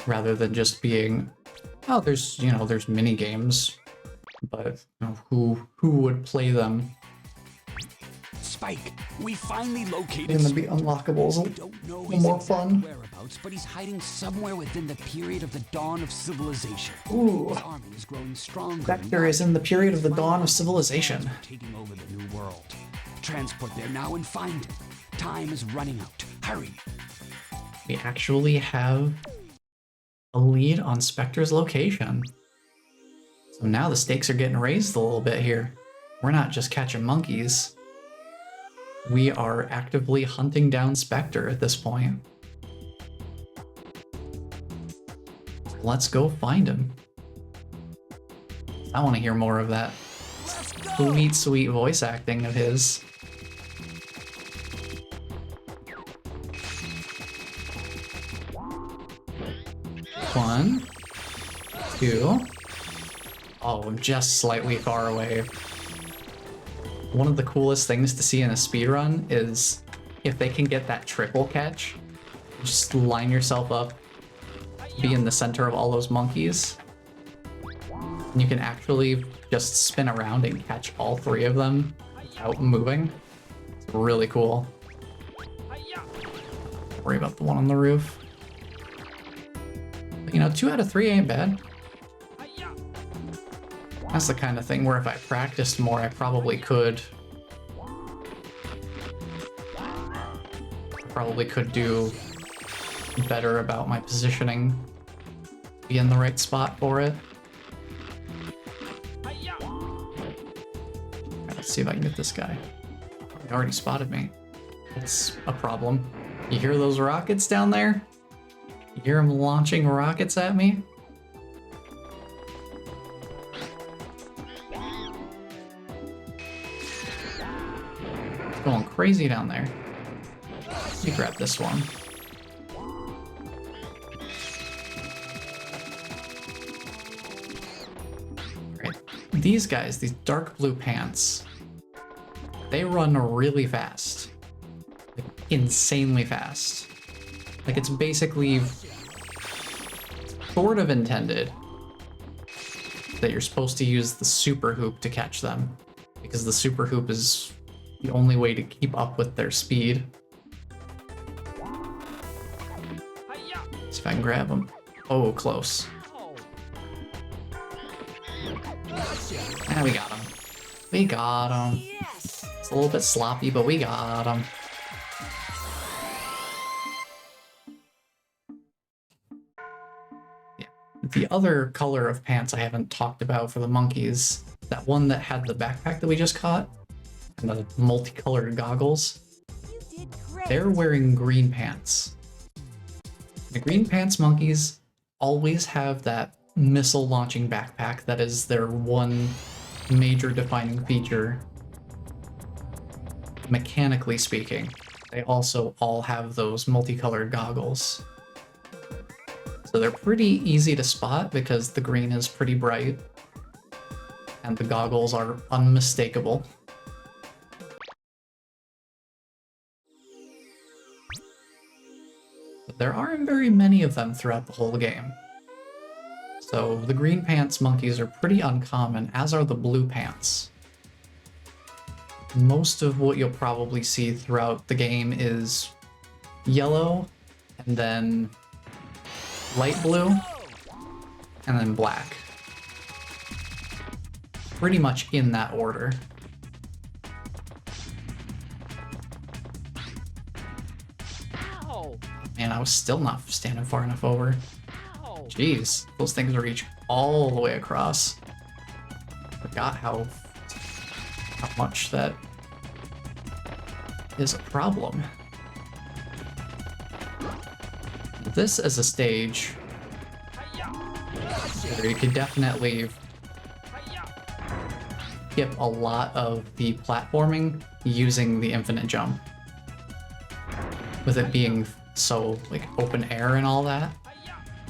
rather than just being, oh, there's mini games, but you know, who would play them? Spike, we finally located. Going to be unlockables. We don't know his more fun. Whereabouts, but he's hiding somewhere within the period of the dawn of civilization. Ooh. His army is growing stronger. Spectre is in the period of the dawn of civilization. Taking over the new world. Transport there now and find him. Time is running out. Hurry. We actually have a lead on Spectre's location. So now the stakes are getting raised a little bit here. We're not just catching monkeys. We are actively hunting down Spectre at this point. Let's go find him. I want to hear more of that sweet, sweet voice acting of his. One, two. Oh, I'm just slightly far away. One of the coolest things to see in a speedrun is if they can get that triple catch. Just line yourself up, be in the center of all those monkeys. And you can actually just spin around and catch all 3 of them without moving. It's really cool. Don't worry about the one on the roof. But, you know, 2 out of 3 ain't bad. That's the kind of thing where if I practiced more, I probably could do better about my positioning, be in the right spot for it. Alright, let's see if I can get this guy. He already spotted me. That's a problem. You hear those rockets down there? You hear him launching rockets at me? Going crazy down there. Let me grab this one. Right. These guys, these dark blue pants, they run really fast. Like, insanely fast. Like, it's basically sort of intended that you're supposed to use the super hoop to catch them, because the super hoop is the only way to keep up with their speed. See if I can grab them. Oh, close. And we got him. We got him. Yes! It's a little bit sloppy, but we got him. Yeah. The other color of pants I haven't talked about for the monkeys, that one that had the backpack that we just caught, and the multicolored goggles, You did great. they're wearing green pants. The green pants monkeys always have that missile launching backpack that is their one major defining feature. Mechanically speaking, they also all have those multicolored goggles. So they're pretty easy to spot because the green is pretty bright and the goggles are unmistakable. But there aren't very many of them throughout the whole game. So the green pants monkeys are pretty uncommon, as are the blue pants. Most of what you'll probably see throughout the game is yellow, and then light blue, and then black. Pretty much in that order. Man, I was still not standing far enough over. Jeez, those things reach all the way across. Forgot how much that is a problem. This as a stage where you could definitely skip a lot of the platforming using the infinite jump. With it being so like open air and all that,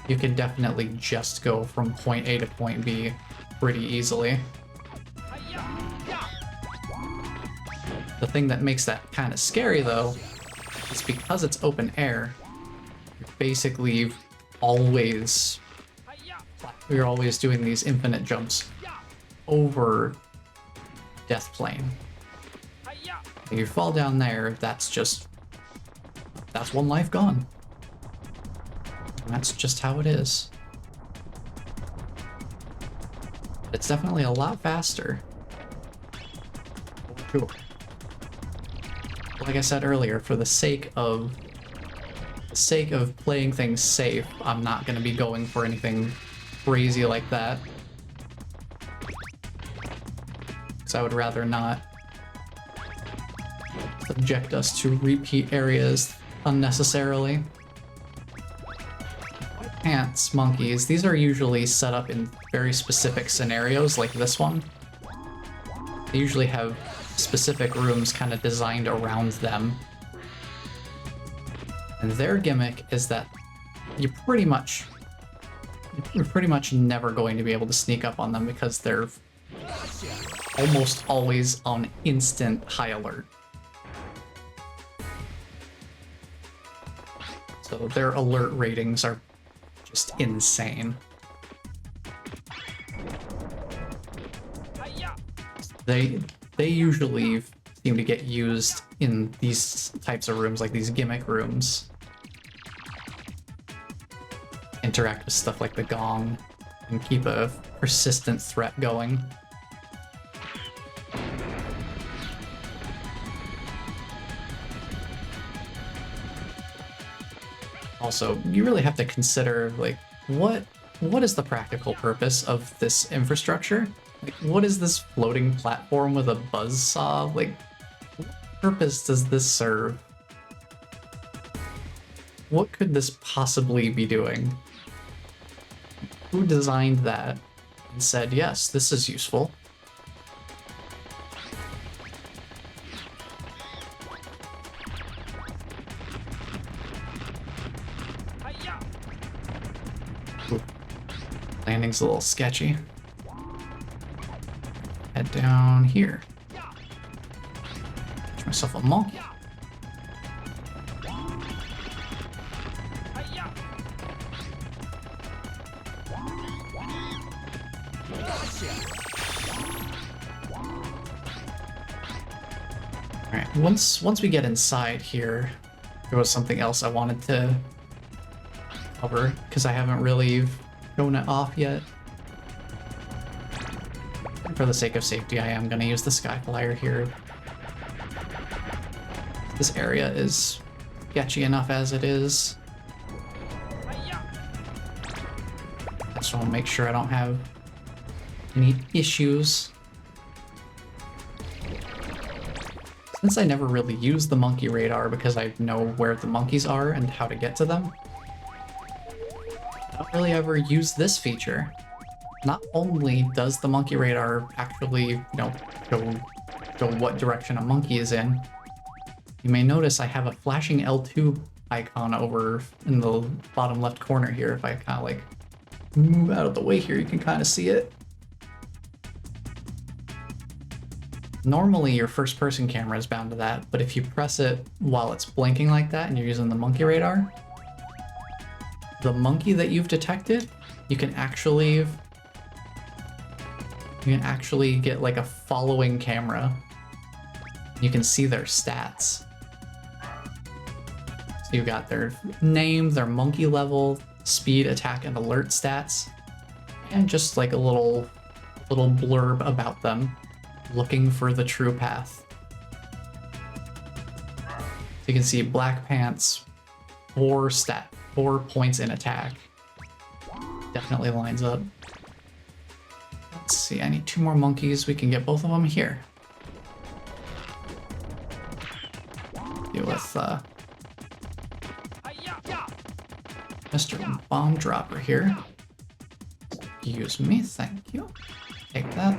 you can definitely just go from point A to point B pretty easily. The thing that makes that kind of scary though is because it's open air, you're always doing these infinite jumps over death plane. If you fall down there, that's one life gone. And that's just how it is. It's definitely a lot faster. Cool. Like I said earlier, for the sake of playing things safe, I'm not going to be going for anything crazy like that. Because I would rather not subject us to repeat areas unnecessarily. Pants monkeys, these are usually set up in very specific scenarios like this one. They usually have specific rooms kind of designed around them. And their gimmick is that you're pretty much never going to be able to sneak up on them because they're almost always on instant high alert. So their alert ratings are just insane. They usually seem to get used in these types of rooms, like these gimmick rooms. Interact with stuff like the gong and keep a persistent threat going. Also, you really have to consider, like, what is the practical purpose of this infrastructure? Like, what is this floating platform with a buzzsaw? Like, what purpose does this serve? What could this possibly be doing? Who designed that and said, yes, this is useful? Everything's a little sketchy. Head down here. Get myself a monkey. Alright, once we get inside here, there was something else I wanted to cover, because I haven't really shown it off yet. And for the sake of safety, I am going to use the Skyflyer here. This area is sketchy enough as it is. I just want to make sure I don't have any issues. Since I never really use the monkey radar because I know where the monkeys are and how to get to them, I don't really ever use this feature. Not only does the monkey radar actually, show what direction a monkey is in, you may notice I have a flashing L2 icon over in the bottom left corner here. If I kind of like move out of the way here, you can kind of see it. Normally your first person camera is bound to that, but if you press it while it's blinking like that and you're using the monkey radar, the monkey that you've detected, you can actually get like a following camera. You can see their stats. So you've got their name, their monkey level, speed, attack, and alert stats, and just like a little blurb about them. Looking for the true path. So you can see Black Pants, 4 points in attack. Definitely lines up. Let's see, I need 2 more monkeys. We can get both of them here. Deal with Mr. Bomb Dropper here. Use me, thank you. Take that.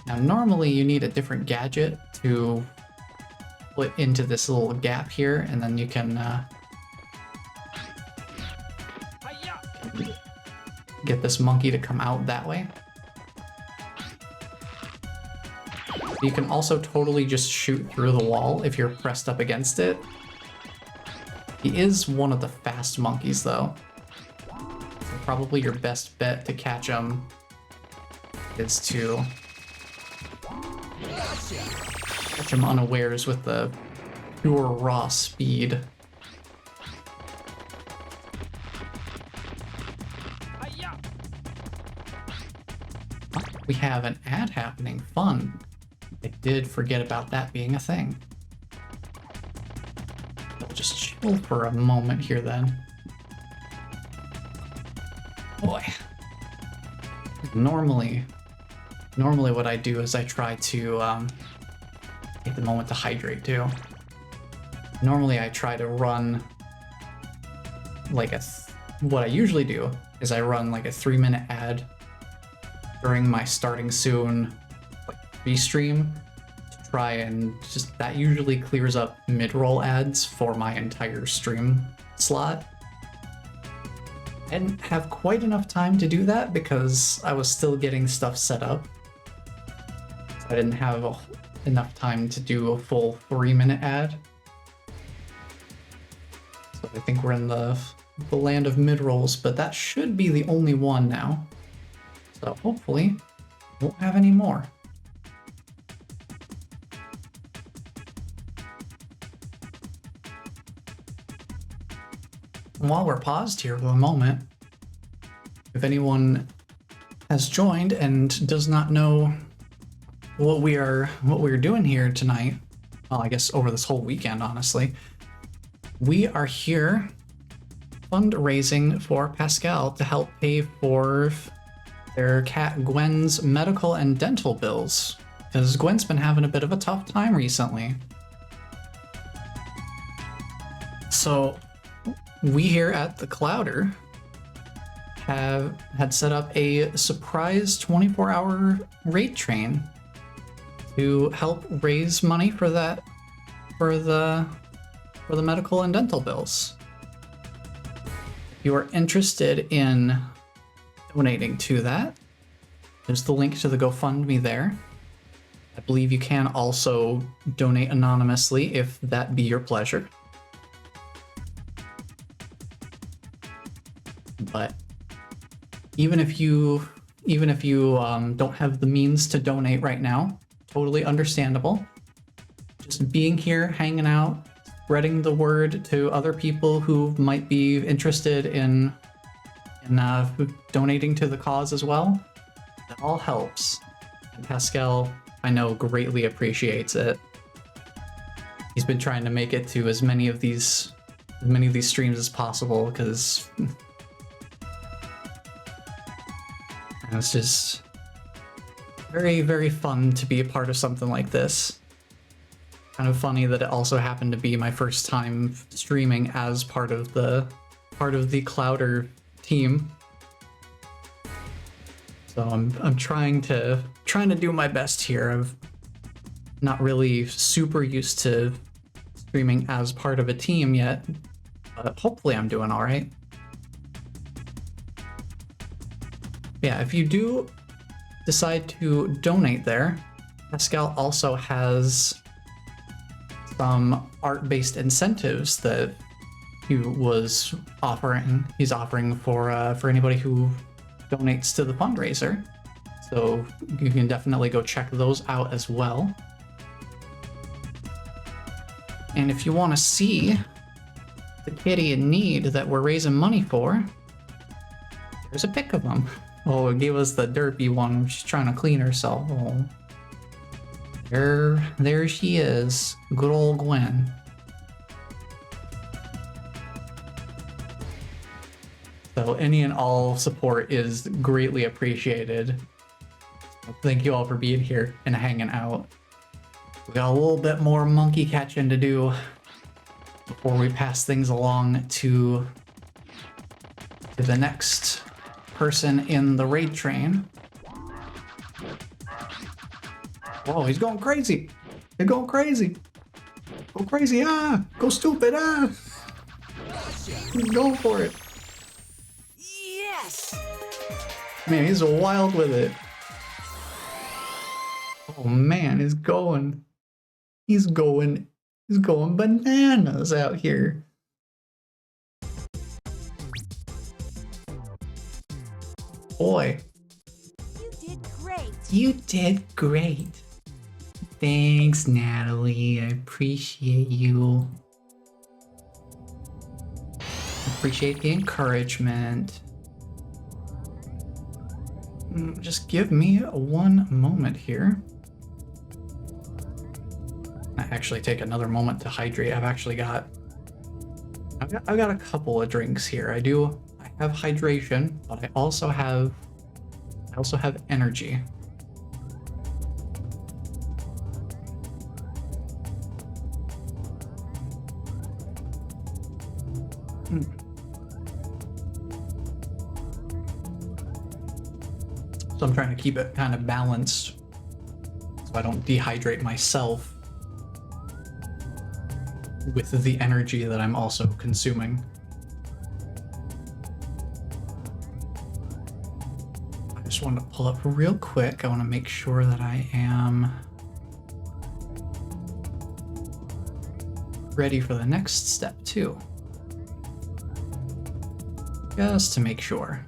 Now, normally you need a different gadget to put into this little gap here, and then you can get this monkey to come out that way. You can also totally just shoot through the wall if you're pressed up against it. He is one of the fast monkeys, though. So probably your best bet to catch him is to catch him unawares with the pure raw speed. We have an ad happening. Fun. I did forget about that being a thing. I'll just chill for a moment here then. Boy. Normally what I do is I try to take the moment to hydrate too. Normally I try to run like what I usually do is I run like a 3-minute ad during my starting soon restream to try and just, that usually clears up mid-roll ads for my entire stream slot. I didn't have quite enough time to do that because I was still getting stuff set up. So I didn't have enough time to do a full 3-minute ad. So I think we're in the land of mid-rolls, but that should be the only one now. So hopefully we won't have any more. And while we're paused here for a moment, if anyone has joined and does not know what we're doing here tonight, well, I guess over this whole weekend, honestly, we are here fundraising for Pascall to help pay for their cat Gwen's medical and dental bills, because Gwen's been having a bit of a tough time recently. So we here at the Clowder had set up a surprise 24-hour raid train to help raise money for the medical and dental bills. you are interested in donating to that, there's the link to the GoFundMe there. I believe you can also donate anonymously if that be your pleasure. But even if you don't have the means to donate right now, totally understandable. Just being here, hanging out, spreading the word to other people who might be interested in donating to the cause as well, that all helps. And Pascall, I know, greatly appreciates it. He's been trying to make it to as many of these streams as possible because it's just very, very fun to be a part of something like this. Kind of funny that it also happened to be my first time streaming as part of the Clowder team. So I'm trying to do my best here. I'm not really super used to streaming as part of a team yet, but hopefully I'm doing all right. Yeah, if you do decide to donate there, Pascall also has some art-based incentives that he's offering for anybody who donates to the fundraiser. So you can definitely go check those out as well. And if you want to see the kitty in need that we're raising money for, there's a pic of them. Oh, it gave us the derpy one. She's trying to clean herself. Oh. There she is. Good old Gwen. So any and all support is greatly appreciated. Thank you all for being here and hanging out. We got a little bit more monkey catching to do before we pass things along to the next person in the raid train. Whoa, he's going crazy. He's going crazy. Go crazy, ah! Go stupid, ah! He's going for it. Yes! Man, he's wild with it. Oh man, he's going bananas out here. Boy. You did great. You did great. Thanks, Natalie. I appreciate you. Appreciate the encouragement. Just give me one moment here. I actually take another moment to hydrate. I've got a couple of drinks here. I have hydration, but I also have energy. So I'm trying to keep it kind of balanced so I don't dehydrate myself with the energy that I'm also consuming. I just want to pull up real quick. I want to make sure that I am ready for the next step too. Just to make sure.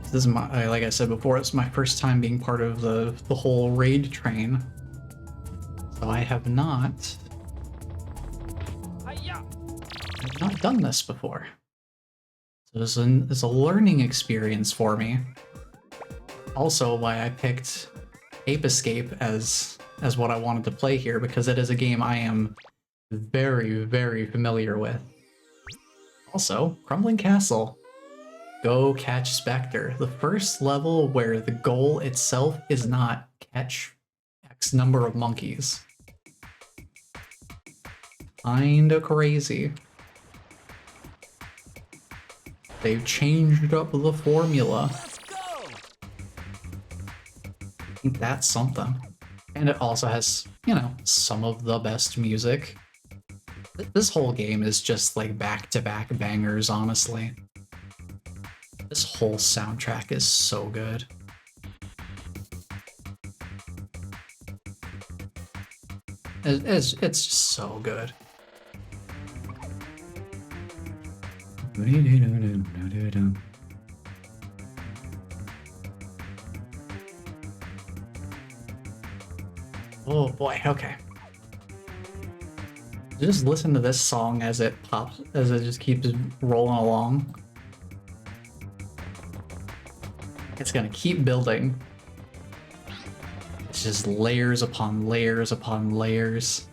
This is my, like I said before, it's my first time being part of the whole raid train. So I have not done this before. So it's a learning experience for me. Also why I picked Ape Escape as what I wanted to play here, because it is a game I am very, very familiar with. Also, Crumbling Castle. Go catch Spectre. The first level where the goal itself is not catch X number of monkeys. Kinda crazy. They've changed up the formula. Let's go! I think that's something. And it also has, you know, some of the best music. This whole game is just like back-to-back bangers, honestly. This whole soundtrack is so good. It's just so good. Oh boy, okay. Just listen to this song as it pops, as it just keeps rolling along. It's gonna keep building. It's just layers upon layers upon layers.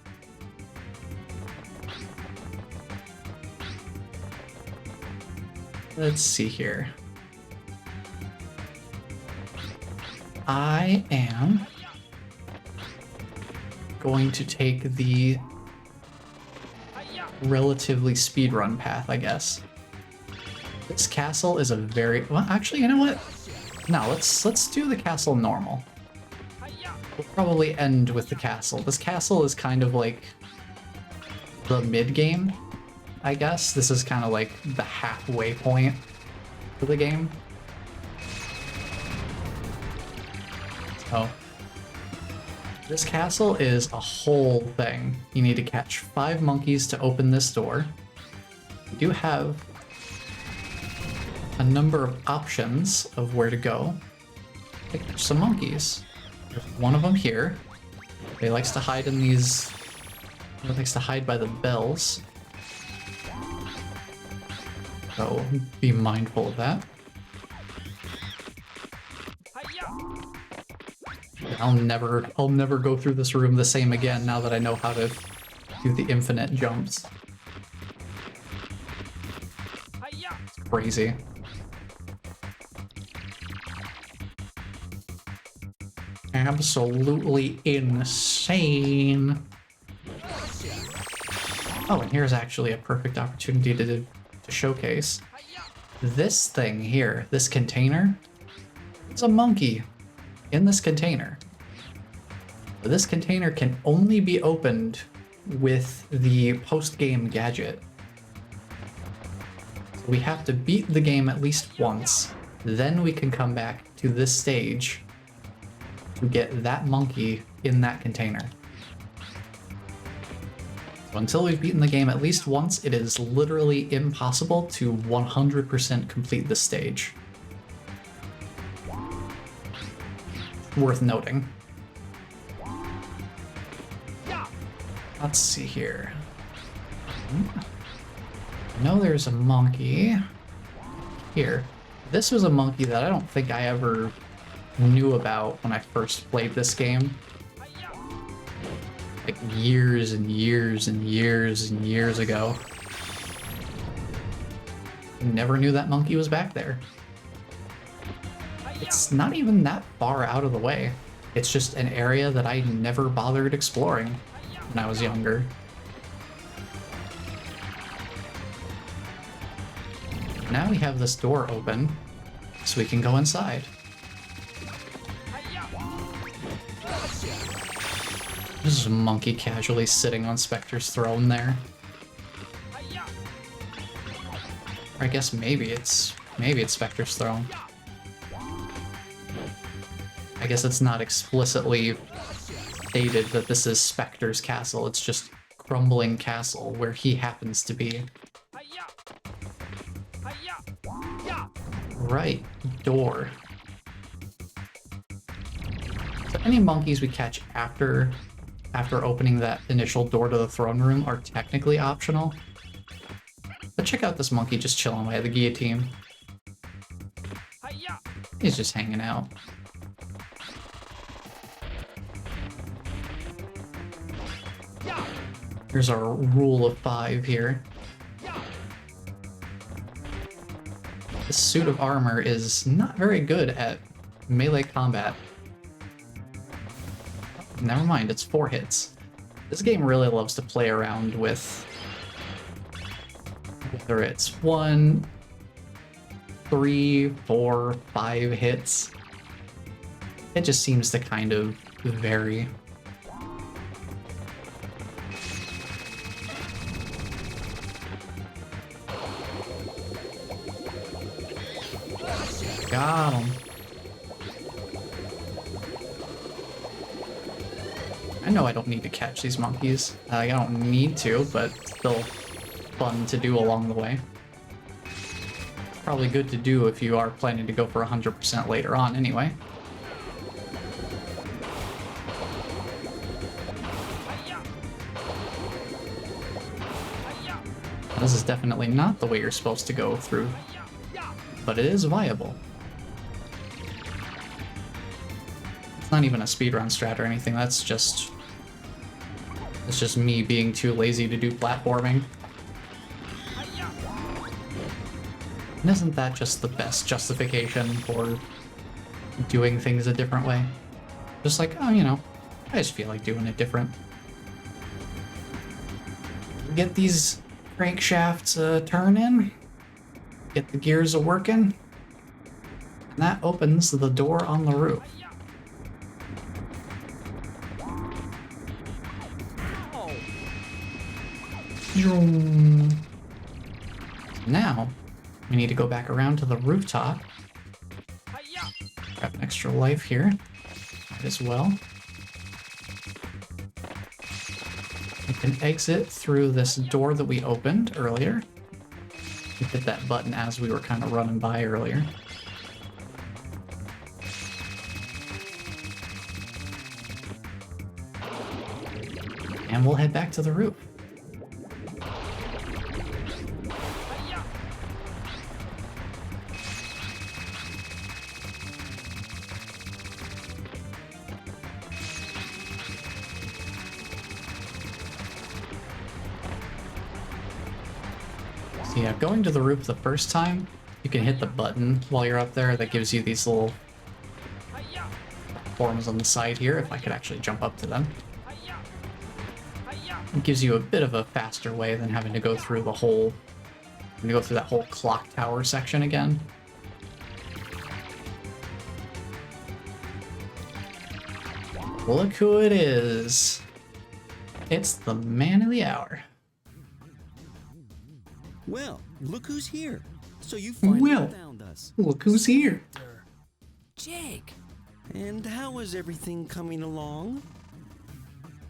Let's see here. I am going to take the relatively speedrun path, I guess. This castle is a very well. Actually, you know what? No, let's do the castle normal. We'll probably end with the castle. This castle is kind of like the mid game, I guess. This is kind of like the halfway point for the game. So this castle is a whole thing. You need to catch 5 monkeys to open this door. You do have a number of options of where to go to catch some monkeys. There's one of them here. He likes to hide in these. He likes to hide by the bells. So be mindful of that. I'll never go through this room the same again now that I know how to do the infinite jumps. It's crazy. Absolutely insane. Oh, and here's actually a perfect opportunity to showcase. This thing here, this container, it's a monkey in this container. This container can only be opened with the post-game gadget. So we have to beat the game at least once, then we can come back to this stage to get that monkey in that container. So until we've beaten the game at least once, it is literally impossible to 100% complete this stage. Worth noting. Let's see here. I know there's a monkey here. This was a monkey that I don't think I ever knew about when I first played this game. Like years and years and years and years ago. Never knew that monkey was back there. It's not even that far out of the way. It's just an area that I never bothered exploring when I was younger. Now we have this door open, so we can go inside. This is a monkey casually sitting on Spectre's throne there. Or I guess maybe it's Spectre's throne. I guess it's not explicitly stated that this is Spectre's castle, it's just Crumbling Castle, where he happens to be. Right, door. So any monkeys we catch after opening that initial door to the throne room are technically optional. But check out this monkey just chilling by the guillotine. He's just hanging out. Here's our rule of 5 here. This suit of armor is not very good at melee combat. Never mind, it's 4 hits. This game really loves to play around with whether it's 1, 3, 4, 5 hits. It just seems to kind of vary. Got him. I know I don't need to catch these monkeys. I don't need to, but still fun to do along the way. Probably good to do if you are planning to go for 100% later on anyway. This is definitely not the way you're supposed to go through, but it is viable. It's not even a speedrun strat or anything, it's just me being too lazy to do platforming. And isn't that just the best justification for doing things a different way? Just like, oh, you know, I just feel like doing it different. Get these crankshafts turning, get the gears a-working, and that opens the door on the roof. Now, we need to go back around to the rooftop. Grab an extra life here. Might as well. We can exit through this door that we opened earlier. We hit that button as we were kind of running by earlier. And we'll head back to the roof. So yeah, going to the roof the first time, you can hit the button while you're up there that gives you these little forms on the side here, if I could actually jump up to them. It gives you a bit of a faster way than having to go through the whole, that whole clock tower section again. Look who it is. It's the man of the hour. Well, look who's here. So you finally found us. Look who's here. Jake. And how is everything coming along?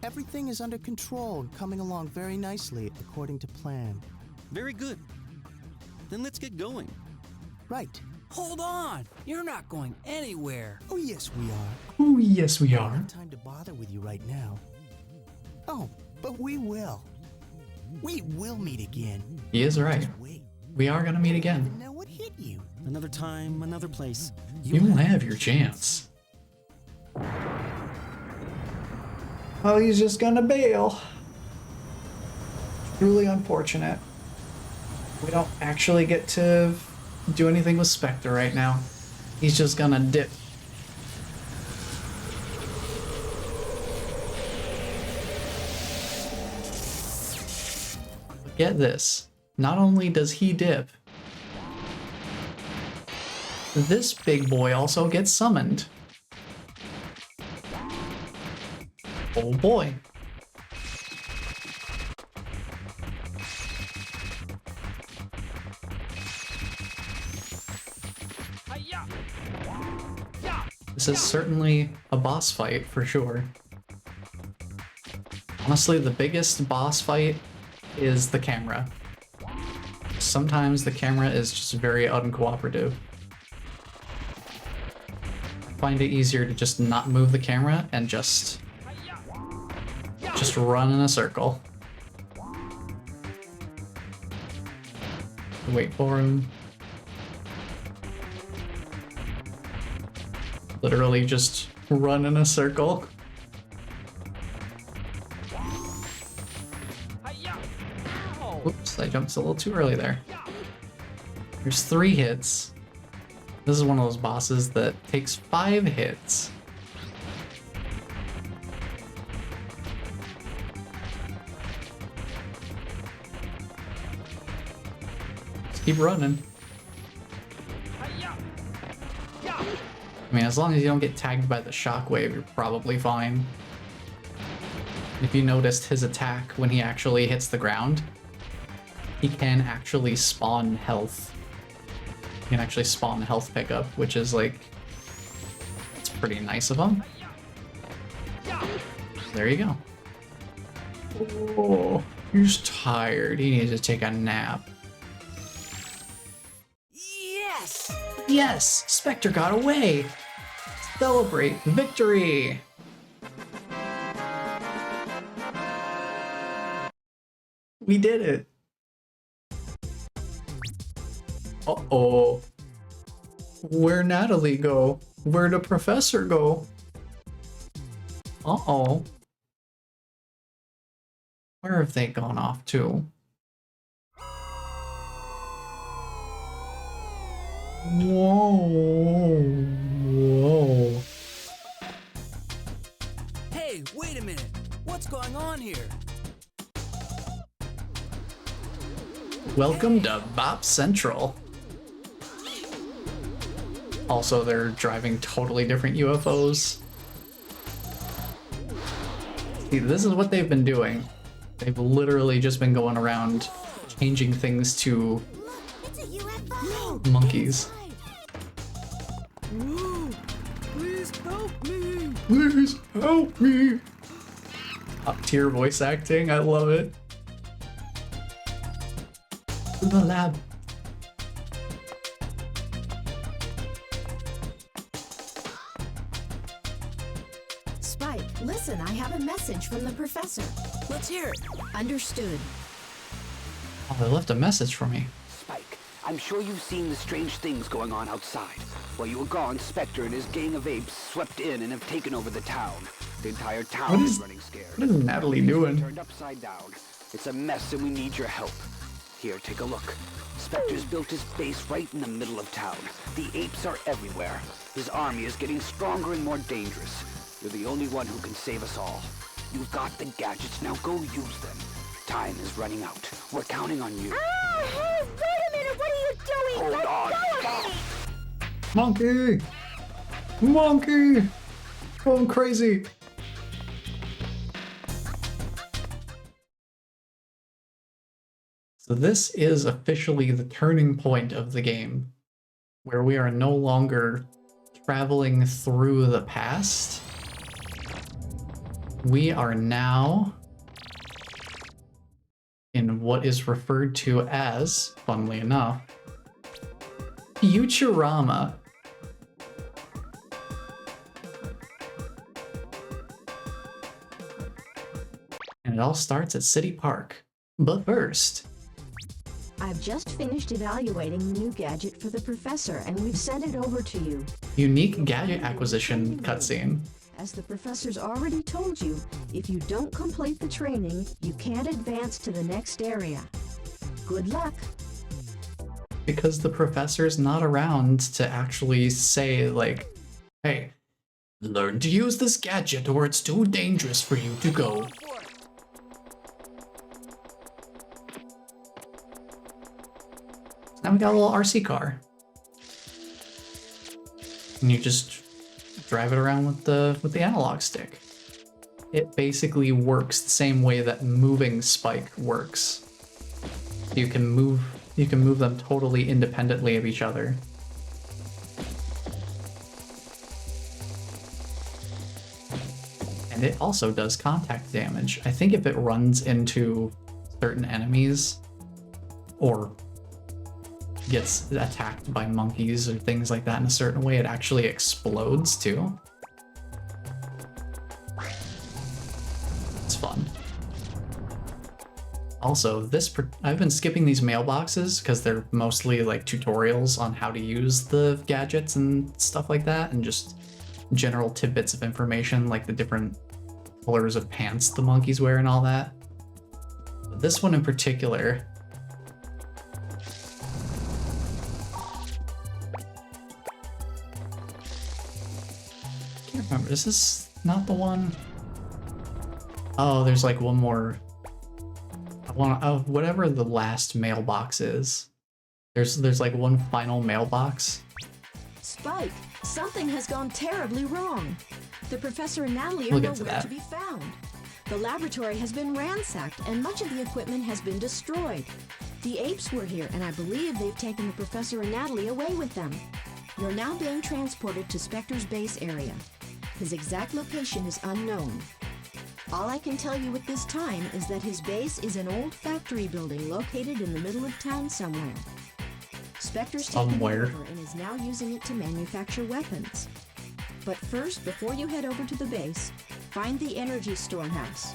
Everything is under control and coming along very nicely according to plan. Very good. Then let's get going. Right. Hold on! You're not going anywhere! Oh, yes, we are. Oh, yes, we are. No time to bother with you right now. Oh, but we will. We will meet again. He is right. Just wait. We are gonna meet again. Now what hit you? Another time, another place. You'll have your chance. Oh, he's just gonna bail. Truly unfortunate. We don't actually get to do anything with Spectre right now. He's just gonna dip. But get this. Not only does he dip, this big boy also gets summoned. Oh boy. This is certainly a boss fight for sure. Honestly, the biggest boss fight is the camera. Sometimes the camera is just very uncooperative. I find it easier to just not move the camera and just run in a circle. Wait for him. Literally just run in a circle. Oops, I jumped a little too early there. There's 3 hits. This is one of those bosses that takes 5 hits. Just keep running. I mean, as long as you don't get tagged by the shockwave, you're probably fine. If you noticed his attack when he actually hits the ground, he can actually spawn health. You can actually spawn a health pickup, which is like, it's pretty nice of them. There you go. Oh, he's tired. He needs to take a nap. Yes! Yes, Spectre got away. Celebrate victory. We did it. Uh-oh. Where'd Natalie go? Where'd the professor go? Uh-oh. Where have they gone off to? Whoa. Whoa. Hey, wait a minute. What's going on here? Welcome to Bop Central. Also, they're driving totally different UFOs. See, this is what they've been doing. They've literally just been going around changing things to It's a UFO! monkeys. Whoa! Please help me! Please help me! Top tier voice acting, I love it. To the lab. Spike, listen, I have a message from the professor. Let's hear it. Understood. Oh, they left a message for me. Spike, I'm sure you've seen the strange things going on outside. While you were gone, Spectre and his gang of apes swept in and have taken over the town. The entire town is running scared. What is Natalie doing? Turned upside down. It's a mess and we need your help. Here, take a look. Spectre's built his base right in the middle of town. The apes are everywhere. His army is getting stronger and more dangerous. You're the only one who can save us all. You've got the gadgets, now go use them. Time is running out. We're counting on you. Ah, hey, wait a minute! What are you doing? Hold Let on, go stop. of me! Monkey! Monkey! Going crazy! So this is officially the turning point of the game, where we are no longer traveling through the past. We are now in what is referred to as, funnily enough, Futurama. And it all starts at City Park. But first, I've just finished evaluating the new gadget for the professor, and we've sent it over to you. unique gadget acquisition cutscene. As the professor's already told you, if you don't complete the training, you can't advance to the next area. Good luck. Because the professor's not around to actually say, like, hey, learn to use this gadget or it's too dangerous for you to go. Now we got a little RC car. And you just drive it around with the analog stick. It basically works the same way that moving Spike works. You can move them totally independently of each other. And it also does contact damage. I think if it runs into certain enemies or gets attacked by monkeys or things like that in a certain way, it actually explodes too. It's fun. Also, I've been skipping these mailboxes because they're mostly like tutorials on how to use the gadgets and stuff like that, and just general tidbits of information like the different colors of pants the monkeys wear and all that. But this one in particular, I can't remember, is this not the one? Oh, there's like one more. Whatever the last mailbox is. There's like one final mailbox. Spike, something has gone terribly wrong. The professor and Natalie are We'll get to nowhere that. to be found. The laboratory has been ransacked and much of the equipment has been destroyed. The apes were here, and I believe they've taken the Professor and Natalie away with them. You're now being transported to Spectre's base area. His exact location is unknown. All I can tell you at this time is that his base is an old factory building located in the middle of town somewhere. Spectre's taken it over and is now using it to manufacture weapons. But first, before you head over to the base, find the energy storehouse.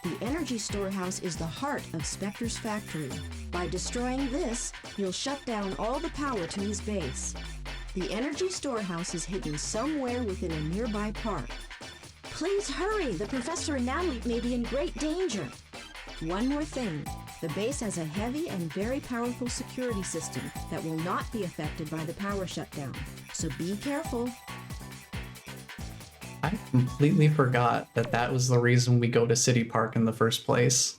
The energy storehouse is the heart of Spectre's factory. By destroying this, you'll shut down all the power to his base. The energy storehouse is hidden somewhere within a nearby park. Please hurry! The Professor and Natalie may be in great danger. One more thing. The base has a heavy and very powerful security system that will not be affected by the power shutdown. So be careful. I completely forgot that that was the reason we go to City Park in the first place.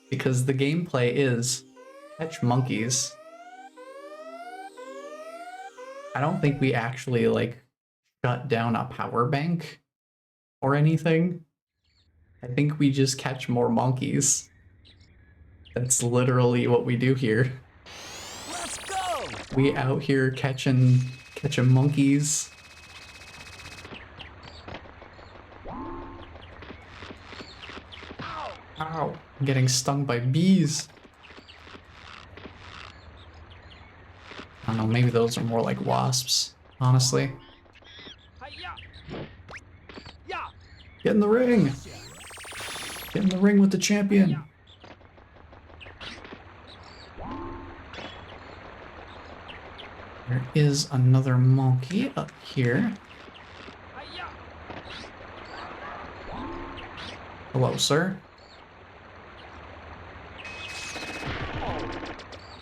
Because the gameplay is catch monkeys. I don't think we actually, like, shut down a power bank or anything. I think we just catch more monkeys. That's literally what we do here. Let's go! We out here catching monkeys. Ow, I'm getting stung by bees. I don't know, maybe those are more like wasps, honestly. Get in the ring! Get in the ring with the champion! There is another monkey up here. Hello, sir.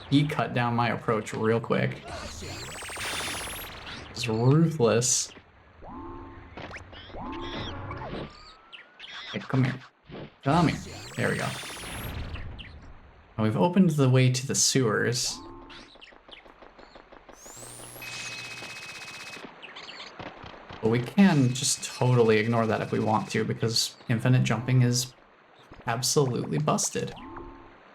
He cut down my approach real quick. It's ruthless. Hey, come here. Come here. There we go. Now we've opened the way to the sewers. But we can just totally ignore that if we want to, because infinite jumping is absolutely busted.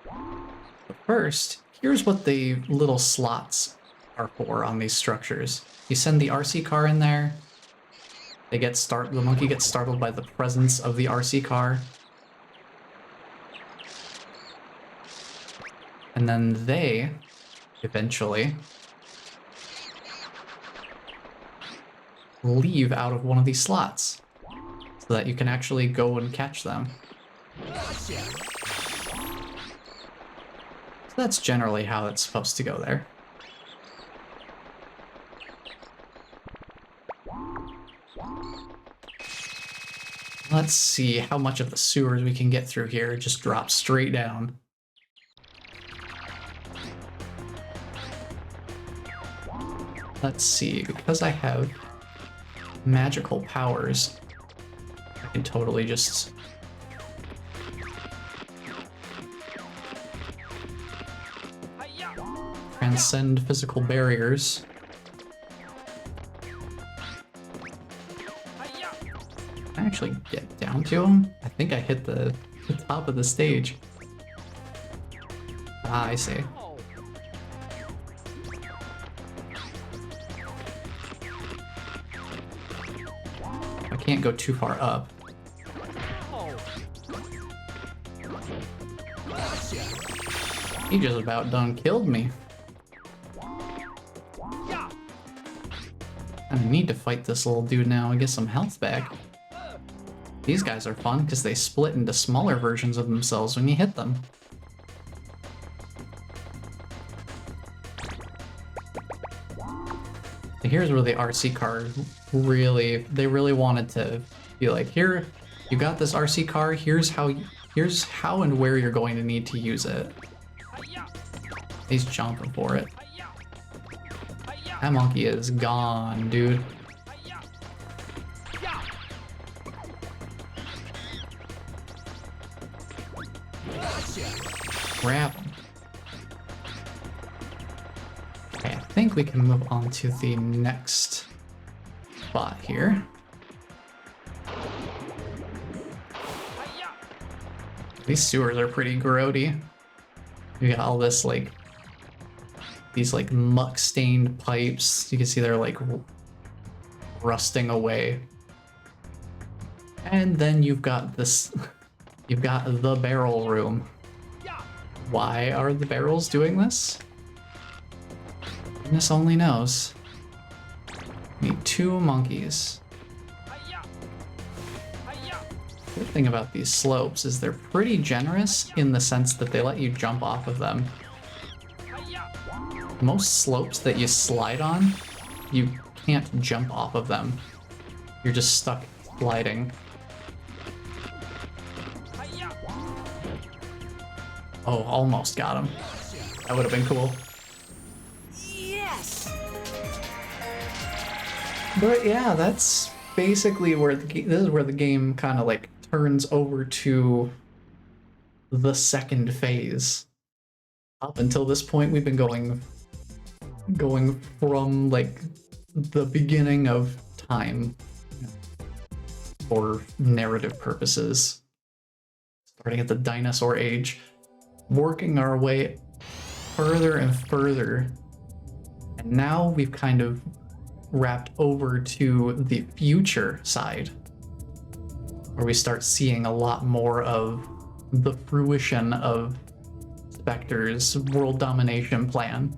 But first, here's what the little slots are for on these structures. You send the RC car in there. The monkey gets startled by the presence of the RC car. And then they, eventually, leave out of one of these slots so that you can actually go and catch them. So that's generally how it's supposed to go there. Let's see how much of the sewers we can get through here. It just drops straight down. Let's see, because I have magical powers, I can totally just transcend physical barriers. Can I actually get down to him? I think I hit the top of the stage. Ah, I see. I can't go too far up. He just about done killed me. I need to fight this little dude now and get some health back. These guys are fun because they split into smaller versions of themselves when you hit them. Here's where the RC car they really wanted to be like, here, you got this RC car, here's how and where you're going to need to use it. He's jumping for it. That monkey is gone, dude. Grab him. Okay, I think we can move on to the next spot here. These sewers are pretty grody. You got all this like these like muck stained pipes. You can see they're like rusting away. And then you've got this, you've got the barrel room. Why are the barrels doing this? Goodness only knows. Need 2 monkeys. The good thing about these slopes is they're pretty generous in the sense that they let you jump off of them. Most slopes that you slide on, you can't jump off of them. You're just stuck sliding. Oh, almost got him. That would have been cool. Yes! But yeah, that's basically where this is where the game kind of like turns over to the second phase. Up until this point, we've been going from like the beginning of time for narrative purposes, starting at the dinosaur age, working our way further and further, and now we've kind of wrapped over to the future side, where we start seeing a lot more of the fruition of Spectre's world domination plan.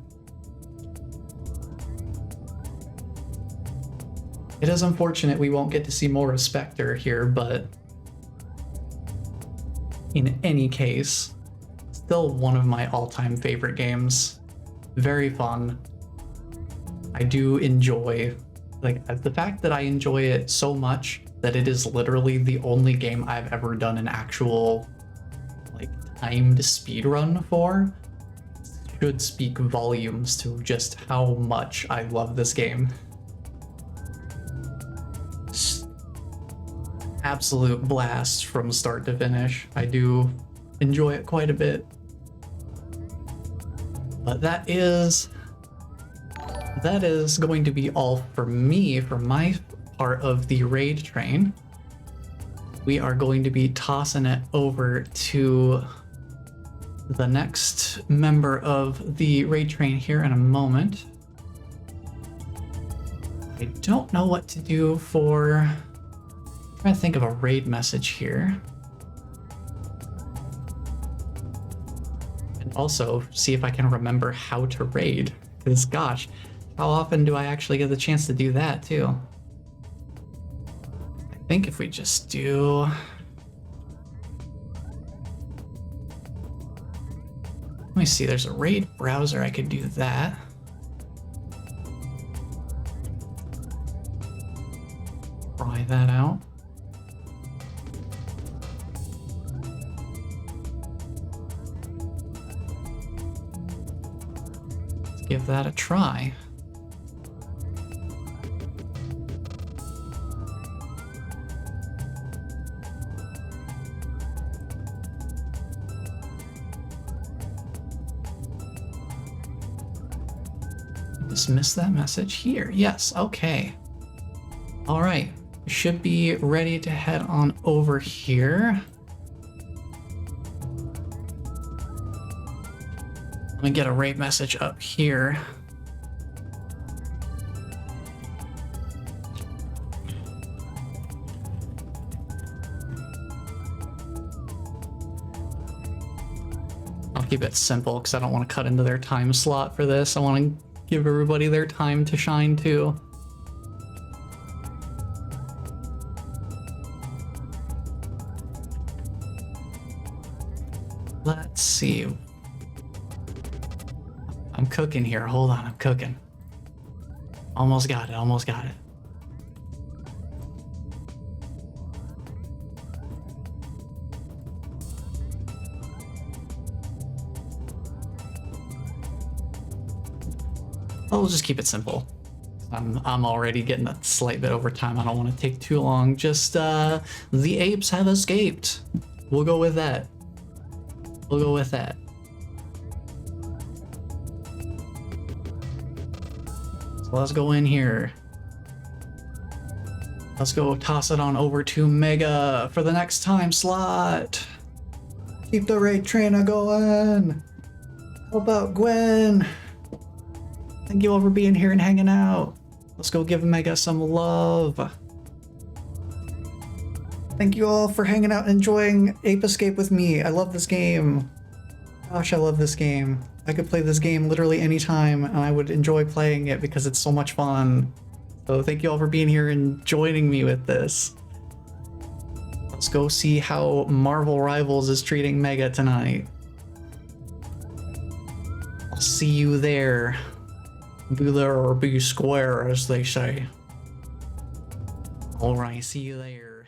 It is unfortunate we won't get to see more of Spectre here, but in any case, still one of my all-time favorite games. Very fun. I do enjoy, like, the fact that I enjoy it so much that it is literally the only game I've ever done an actual, like, timed speedrun for should speak volumes to just how much I love this game. Absolute blast from start to finish. I do enjoy it quite a bit. But that is going to be all for me for my part of the raid train. We are going to be tossing it over to the next member of the raid train here in a moment. I don't know what to do for... I'm trying to think of a raid message here. And also see if I can remember how to raid. Because gosh, how often do I actually get the chance to do that too? I think if we just do... Let me see, there's a raid browser, I could do that. Try that out. Let's give that a try. Dismiss that message here. Yes, okay. All right, we should be ready to head on over here. Let me get a raid message up here. I'll keep it simple because I don't want to cut into their time slot for this. I want to give everybody their time to shine too. Let's see. I'm cooking here. Hold on, I'm cooking. Almost got it, almost got it. I'll just keep it simple. I'm already getting a slight bit over time. I don't want to take too long. Just the apes have escaped. We'll go with that. We'll go with that. So let's go in here. Let's go toss it on over to Mega for the next time slot. Keep the raid train a going. How about Gwen? Thank you all for being here and hanging out. Let's go give Mega some love. Thank you all for hanging out and enjoying Ape Escape with me. I love this game. Gosh, I love this game. I could play this game literally anytime and I would enjoy playing it because it's so much fun. So thank you all for being here and joining me with this. Let's go see how Marvel Rivals is treating Mega tonight. I'll see you there. Be there or be square, as they say. Alright, see you there.